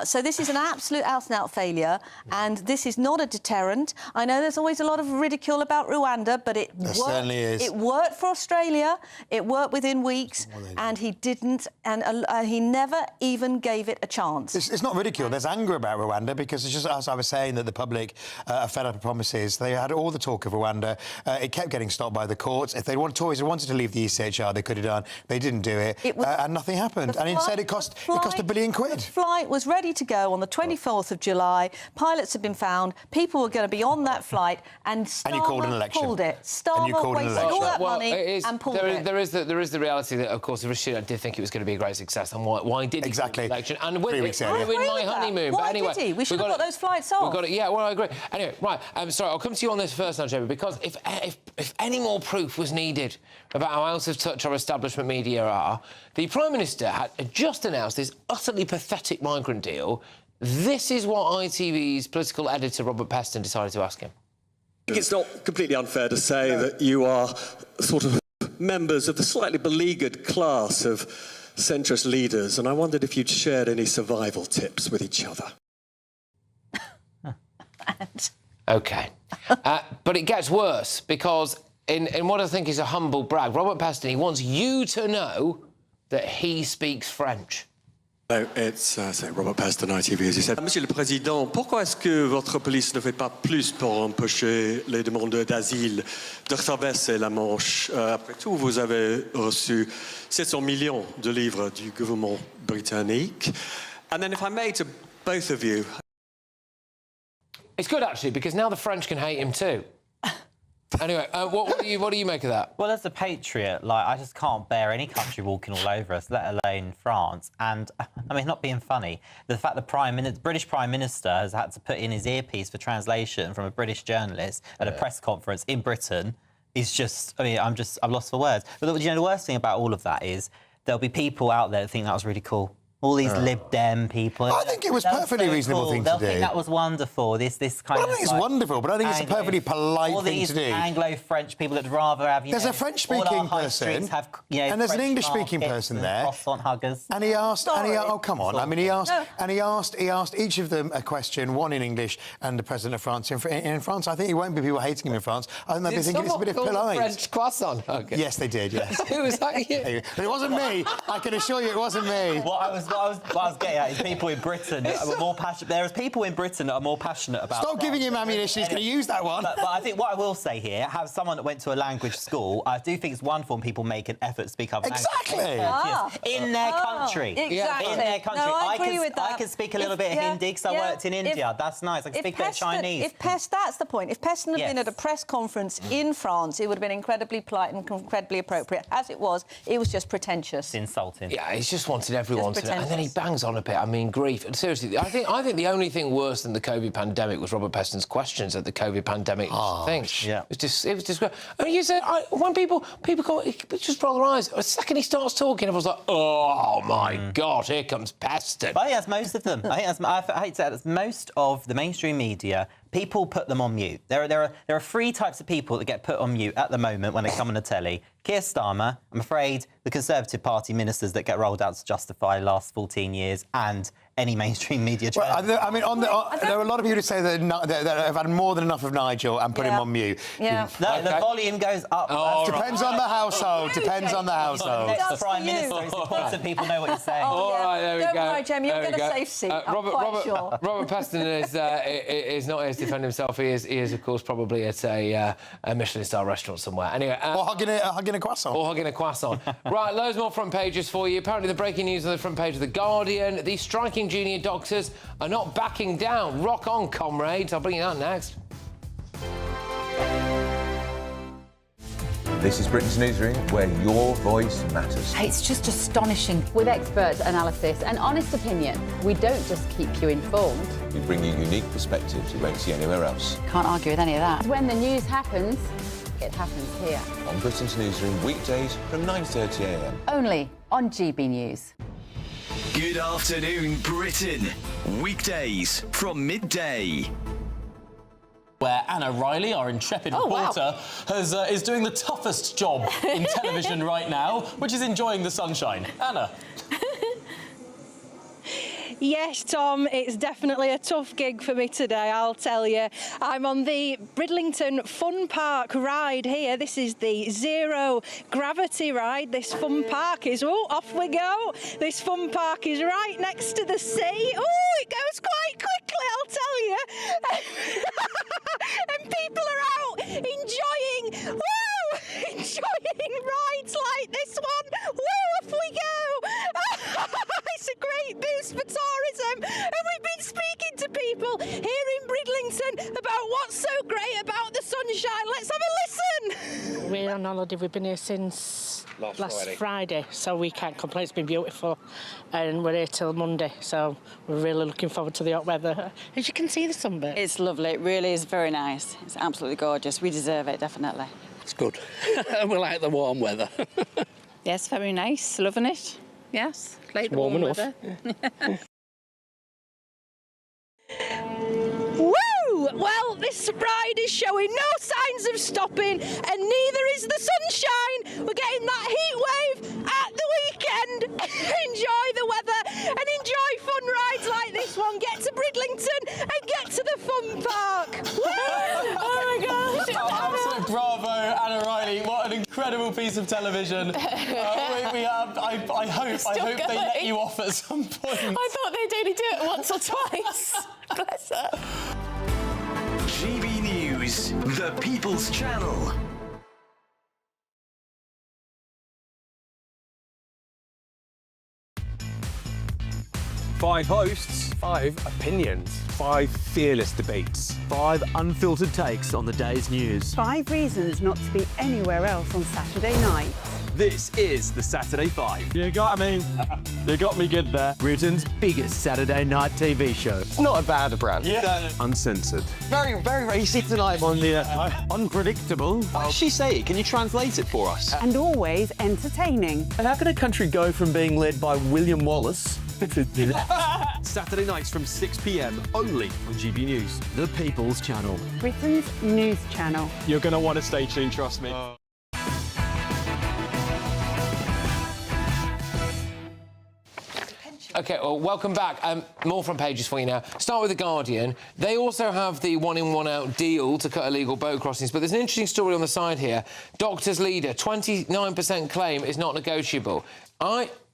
So this is an absolute out-and-out failure, and this is not a deterrent. I know there's always a lot of ridicule about Rwanda, but it worked. Certainly is. It worked for Australia. It worked within weeks, and he didn't, and he never even gave it a chance. It's not ridicule. There's anger about Rwanda, because it's just, as I was saying, that the public are fed up of promises. They had all the talk of Rwanda. It kept getting stopped by the courts. If Tories wanted to leave the ECHR, they could have done. They didn't do it, and nothing happened. And instead, it cost £1 billion. The flight was ready to go on the 24th of July. Pilots had been found. People were going to be on that flight, and Starmer pulled it. Starmer wasted all that money and pulled it. There is the reality that, of course, Rishi did think it was going to be a great success, and why did he win the election? And with my honeymoon. Why but anyway, did he? We should have got those flights off. We've got it. Yeah, well, I agree. Anyway, right. I'm sorry. I'll come to you on this first now, Jamie, because if any more proof was needed about how out of touch our establishment media are, the Prime Minister had just announced this utterly pathetic migrant deal. This is what ITV's political editor, Robert Peston, decided to ask him. I think it's not completely unfair to say that you are sort of members of the slightly beleaguered class of centrist leaders, and I wondered if you'd shared any survival tips with each other. OK. But it gets worse, because in what I think is a humble brag, Robert Peston, he wants you to know that he speaks French. No, it's Robert Peston, ITV, as you said. Monsieur le Président, pourquoi est-ce que votre police ne fait pas plus pour empêcher les demandeurs d'asile de traverser la Manche? Après tout, vous avez reçu 700 millions de livres du gouvernement britannique. And then if I may, to both of you... It's good, actually, because now the French can hate him too. Anyway, what do you make of that? Well, as a patriot, I just can't bear any country walking all over us, let alone France. And, I mean, not being funny, the fact the British Prime Minister has had to put in his earpiece for translation from a British journalist at a press conference in Britain is just... I mean, I'm lost for words. But, the worst thing about all of that is there'll be people out there that think that was really cool. All these Lib Dem people. I think it was a perfectly reasonable thing to do. They'll think that was wonderful. This kind of... I don't think it's wonderful, but I think it's a perfectly polite thing to do. All these Anglo-French people that'd rather have, there's a French-speaking person, and there's an English-speaking person there. Croissant huggers. And he asked, oh, come on. I mean, he asked each of them a question, one in English and the President of France in France. I think it won't be people hating him in France. I think they'll be thinking it's a bit of polite. French croissant hugger? Yes, they did, yes. Who was that? But it wasn't me. I can assure you it wasn't me. What I was getting at is people in Britain that are more passionate. There is people in Britain that are more passionate about... Stop giving him ammunition, he's going to use that one. But I think what I will say here, have someone that went to a language school, I do think it's wonderful when people make an effort to speak other languages. In their country. Exactly. In their country. No, I agree with that. I can speak a little bit of Hindi because I worked in India. That's nice. I can speak a bit of Chinese. That's the point. If Peston had been at a press conference in France, it would have been incredibly polite and incredibly appropriate. As it was just pretentious. It's insulting. Yeah, he's just wanted everyone to know. And then he bangs on a bit. I mean, grief. And seriously, I think the only thing worse than the COVID pandemic was Robert Peston's questions at the COVID pandemic thing. Yeah. It was just... I mean, you said, when people just roll their eyes. The second he starts talking, everyone's like, oh, my God, here comes Peston. I think that's most of them. I hate to say that's most of the mainstream media people put them on mute. There are three types of people that get put on mute at the moment when they come on the telly. Keir Starmer, I'm afraid, the Conservative Party ministers that get rolled out to justify the last 14 years, and any mainstream media channel. Well, I mean, there are a lot of people who say that have had more than enough of Nigel and put him on mute. Yeah. The volume goes up. Depends on the household. Depends on the household. Next Prime Minister, it's important that people know what you're saying. Oh, All right, there we Don't go. worry, Jamie, you'll There get we a go. safe seat, I'm quite sure. Robert Peston is not here to defend himself. He is, of course, probably at a Michelin star restaurant somewhere. Anyway, or hugging a croissant. Or hugging a croissant. Right, loads more front pages for you. Apparently, the breaking news on the front page of The Guardian. These striking junior doctors are not backing down. Rock on, comrades. I'll bring you that next. This is Britain's Newsroom, where your voice matters. It's just astonishing. With expert analysis and honest opinion, we don't just keep you informed. We bring you unique perspectives you won't see anywhere else. Can't argue with any of that. When the news happens, it happens here. On Britain's Newsroom, weekdays from 9:30 a.m. Only on GB News. Good afternoon, Britain. Weekdays from midday. Where Anna Riley, our intrepid reporter, is doing the toughest job in television right now, which is enjoying the sunshine. Anna. Yes, Tom, it's definitely a tough gig for me today, I'll tell you. I'm on the Bridlington Fun Park ride here. This is the zero gravity ride. This fun park is, off we go. This fun park is right next to the sea. Oh, it goes quite quickly, I'll tell you. And people are out enjoying rides like this one. Off we go. It's a great boost for tourism, and we've been speaking to people here in Bridlington about what's so great about the sunshine. Let's have a listen. We're on holiday. We've been here since last Friday, so we can't complain. It's been beautiful, and we're here till Monday, so we're really looking forward to the hot weather. As you can see, the sunbird. It's lovely. It really is very nice. It's absolutely gorgeous. We deserve it, definitely. It's good. We like the warm weather. Yes, very nice. Loving it. Yes, like the warm enough. weather. Woo! Well, this ride is showing no signs of stopping, and neither is the sunshine. We're getting that heat wave at the weekend. Enjoy the weather and enjoy fun rides like this one. Get to Bridlington and get to the fun park. Woo! Oh my gosh! Absolute bravo, Anna Riley. What an incredible piece of television. I hope they let you off at some point. I thought they'd only do it once or twice. Bless her. GB News, the People's Channel. Five hosts, 5 opinions, 5 fearless debates, 5 unfiltered takes on the day's news. 5 reasons not to be anywhere else on Saturday night. This is the Saturday 5. You got me good there. Britain's biggest Saturday night TV show. It's not a bad brand. Yeah. Uncensored. Very, very racy tonight on the unpredictable. What does she say? Can you translate it for us? And always entertaining. And how can a country go from being led by William Wallace Saturday nights from 6 p.m. only on GB News, the People's Channel. Britain's news channel. You're going to want to stay tuned, trust me. OK, well, welcome back. More front pages for you now. Start with The Guardian. They also have the one-in, one-out deal to cut illegal boat crossings, but there's an interesting story on the side here. Doctors' leader, 29% claim is not negotiable.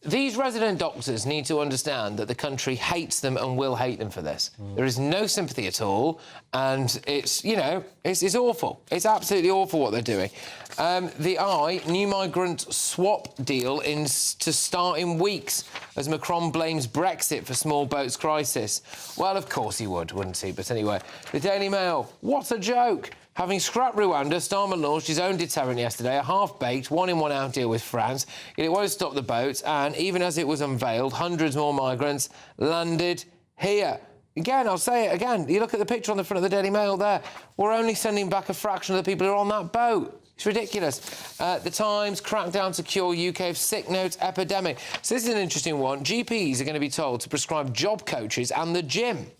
These resident doctors need to understand that the country hates them and will hate them for this. There is no sympathy at all, and it's, you know, it's awful. It's absolutely awful what they're doing. The new migrant swap deal to start in weeks as Macron blames Brexit for small boats crisis. Well, of course he would, wouldn't he? But anyway, the Daily Mail, what a joke. Having scrapped Rwanda, Starmer launched his own deterrent yesterday, a half-baked, one-in, one-out deal with France. Yet it won't stop the boats, and even as it was unveiled, hundreds more migrants landed here. Again, I'll say it again. You look at the picture on the front of the Daily Mail there. We're only sending back a fraction of the people who are on that boat. It's ridiculous. The Times, crackdown to cure UK sick note epidemic. So this is an interesting one. GPs are going to be told to prescribe job coaches and the gym.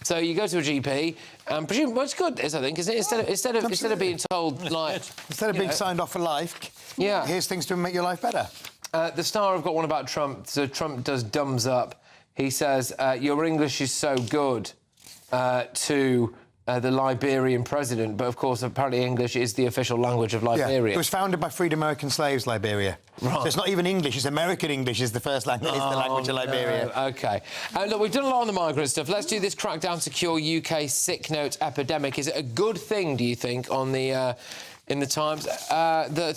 So you go to a GP, and presume what's good is, I think, isn't it? Instead of being told like instead of being signed off for life, here's things to make your life better. The Star have got one about Trump. So Trump does thumbs up. He says your English is so good to the Liberian president, but of course apparently English is the official language of Liberia. Yeah. It was founded by freed American slaves, Liberia. Right. So it's not even English, it's American English is the first language, is the language of Liberia. No. OK. Look, we've done a lot on the migrant stuff. Let's do this crackdown to cure UK sick note epidemic. Is it a good thing, do you think, on the in the Times, that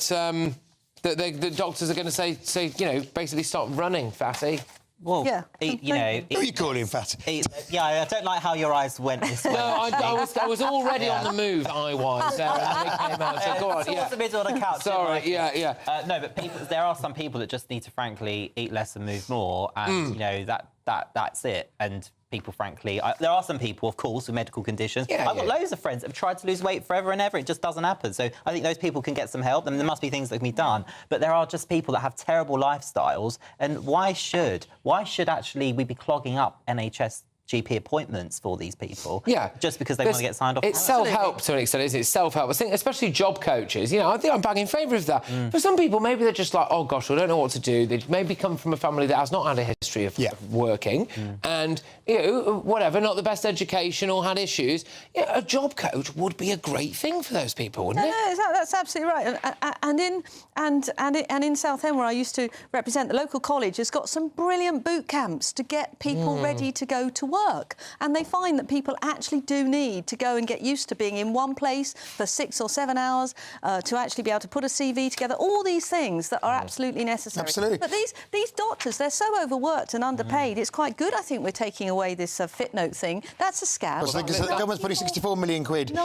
the doctors are going to say, you know, basically stop running, fatty? Well, you know... Who are you calling fatty? Yeah, I don't like how your eyes went this way. No, I was already on the move, eye-wise, there, and then it came out. So go on, Towards the middle of the couch. Sorry, yeah. No, but there are some people that just need to, frankly, eat less and move more, and, you know, that's it. And people, frankly... there are some people, of course, with medical conditions. I've got loads of friends that have tried to lose weight forever and ever. It just doesn't happen. So I think those people can get some help, and there must be things that can be done. But there are just people that have terrible lifestyles, and why should actually we be clogging up NHS GP appointments for these people? Yeah. Just because they want to get signed off? It's self-help to an extent, isn't it? It's self-help. I think, especially job coaches, you know, I think I'm back in favour of that. For some people, maybe they're just like, oh, gosh, I don't know what to do. They maybe come from a family that has not had a history of working and, you know, whatever, not the best education or had issues. Yeah, a job coach would be a great thing for those people, wouldn't it? No, that's absolutely right. And in Southend, where I used to represent, the local college has got some brilliant boot camps to get people ready to go to work, and they find that people actually do need to go and get used to being in one place for 6 or 7 hours, to actually be able to put a CV together, all these things that are absolutely necessary. Absolutely. But these doctors, they're so overworked and underpaid. It's quite good, I think, we're taking away this fit note thing. That's a scam. Well, the government's putting 64 million quid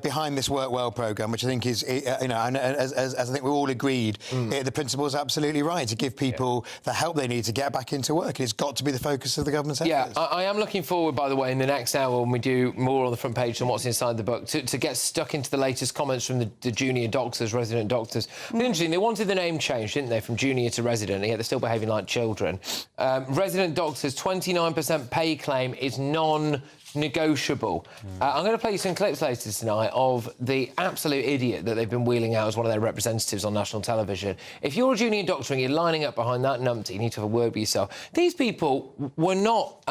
behind this Work Well programme, which I think is, you know, and as I think we all agreed, the principle is absolutely right, to give people the help they need to get back into work. It's got to be the focus of the government's efforts. Yeah, I am looking forward, by the way, in the next hour when we do more on the front page than what's inside the book, to get stuck into the latest comments from the junior doctors, resident doctors. Interesting, they wanted the name changed, didn't they, from junior to resident, yet they're still behaving like children. Resident doctors, 29% pay claim is non-negotiable. I'm going to play you some clips later tonight of the absolute idiot that they've been wheeling out as one of their representatives on national television. If you're a junior doctor and you're lining up behind that numpty, you need to have a word with yourself. These people were not...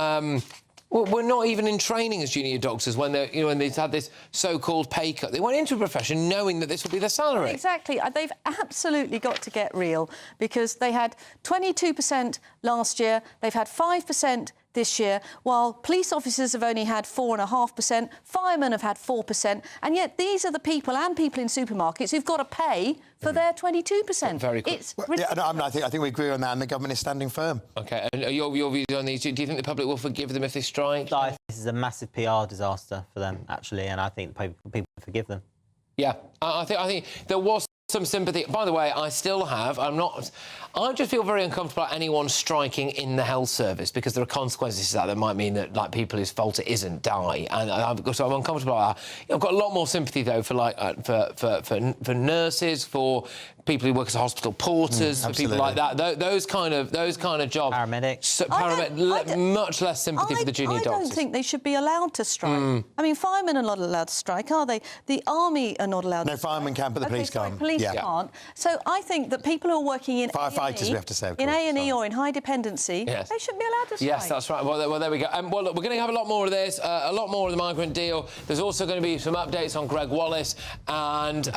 we're not even in training as junior doctors when they've had this so-called pay cut. They went into a profession knowing that this would be their salary. Exactly. They've absolutely got to get real, because they had 22% last year, they've had 5% this year, while police officers have only had 4.5%, firemen have had 4%, and yet these are the people and people in supermarkets who've got to pay for their 22%. Very good. I think we agree on that, and the government is standing firm. OK, and your views on these, do you think the public will forgive them if they strike? I think this is a massive PR disaster for them, actually, and I think people forgive them. Yeah, I think there was some sympathy. By the way, I still have. I just feel very uncomfortable at anyone striking in the health service, because there are consequences to that might mean that, like, people whose fault it isn't die, and so I'm uncomfortable about that. I've got a lot more sympathy though for for nurses, for people who work as hospital porters, for people like that. Those kind of jobs. Paramedics. Much less sympathy for the junior doctors. I don't think they should be allowed to strike. I mean, firemen are not allowed to strike, are they? The army are not allowed. No, firemen can, but the police can't. Police can't. So I think that people who are working in firefighters, we have to say, of in course. A&E or in high dependency, they shouldn't be allowed to strike. Yes, that's right. Well, there we go. Well, look, we're going to have a lot more of this, a lot more of the migrant deal. There's also going to be some updates on Greg Wallace, and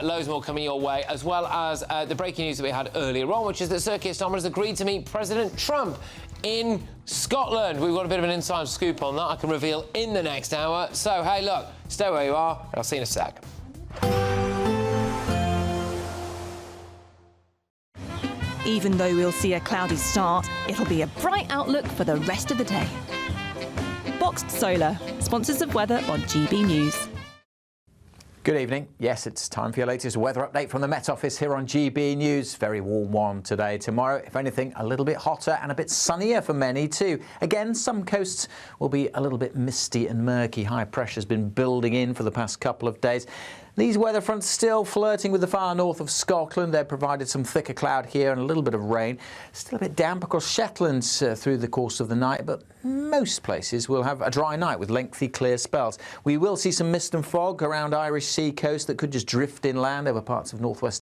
loads more coming your way, as well as the breaking news that we had earlier on, which is that Sir Keir Starmer has agreed to meet President Trump in Scotland. We've got a bit of an inside scoop on that I can reveal in the next hour. So, hey, look, stay where you are, and I'll see you in a sec. Even though we'll see a cloudy start, it'll be a bright outlook for the rest of the day. Boxed Solar, sponsors of weather on GB News. Good evening. Yes, it's time for your latest weather update from the Met Office here on GB News. Very warm one today. Tomorrow, if anything, a little bit hotter and a bit sunnier for many too. Again, some coasts will be a little bit misty and murky. High pressure's been building in for the past couple of days. These weather fronts still flirting with the far north of Scotland. They've provided some thicker cloud here and a little bit of rain. Still a bit damp across Shetland through the course of the night, but most places will have a dry night with lengthy clear spells. We will see some mist and fog around Irish sea coast that could just drift inland over parts of northwest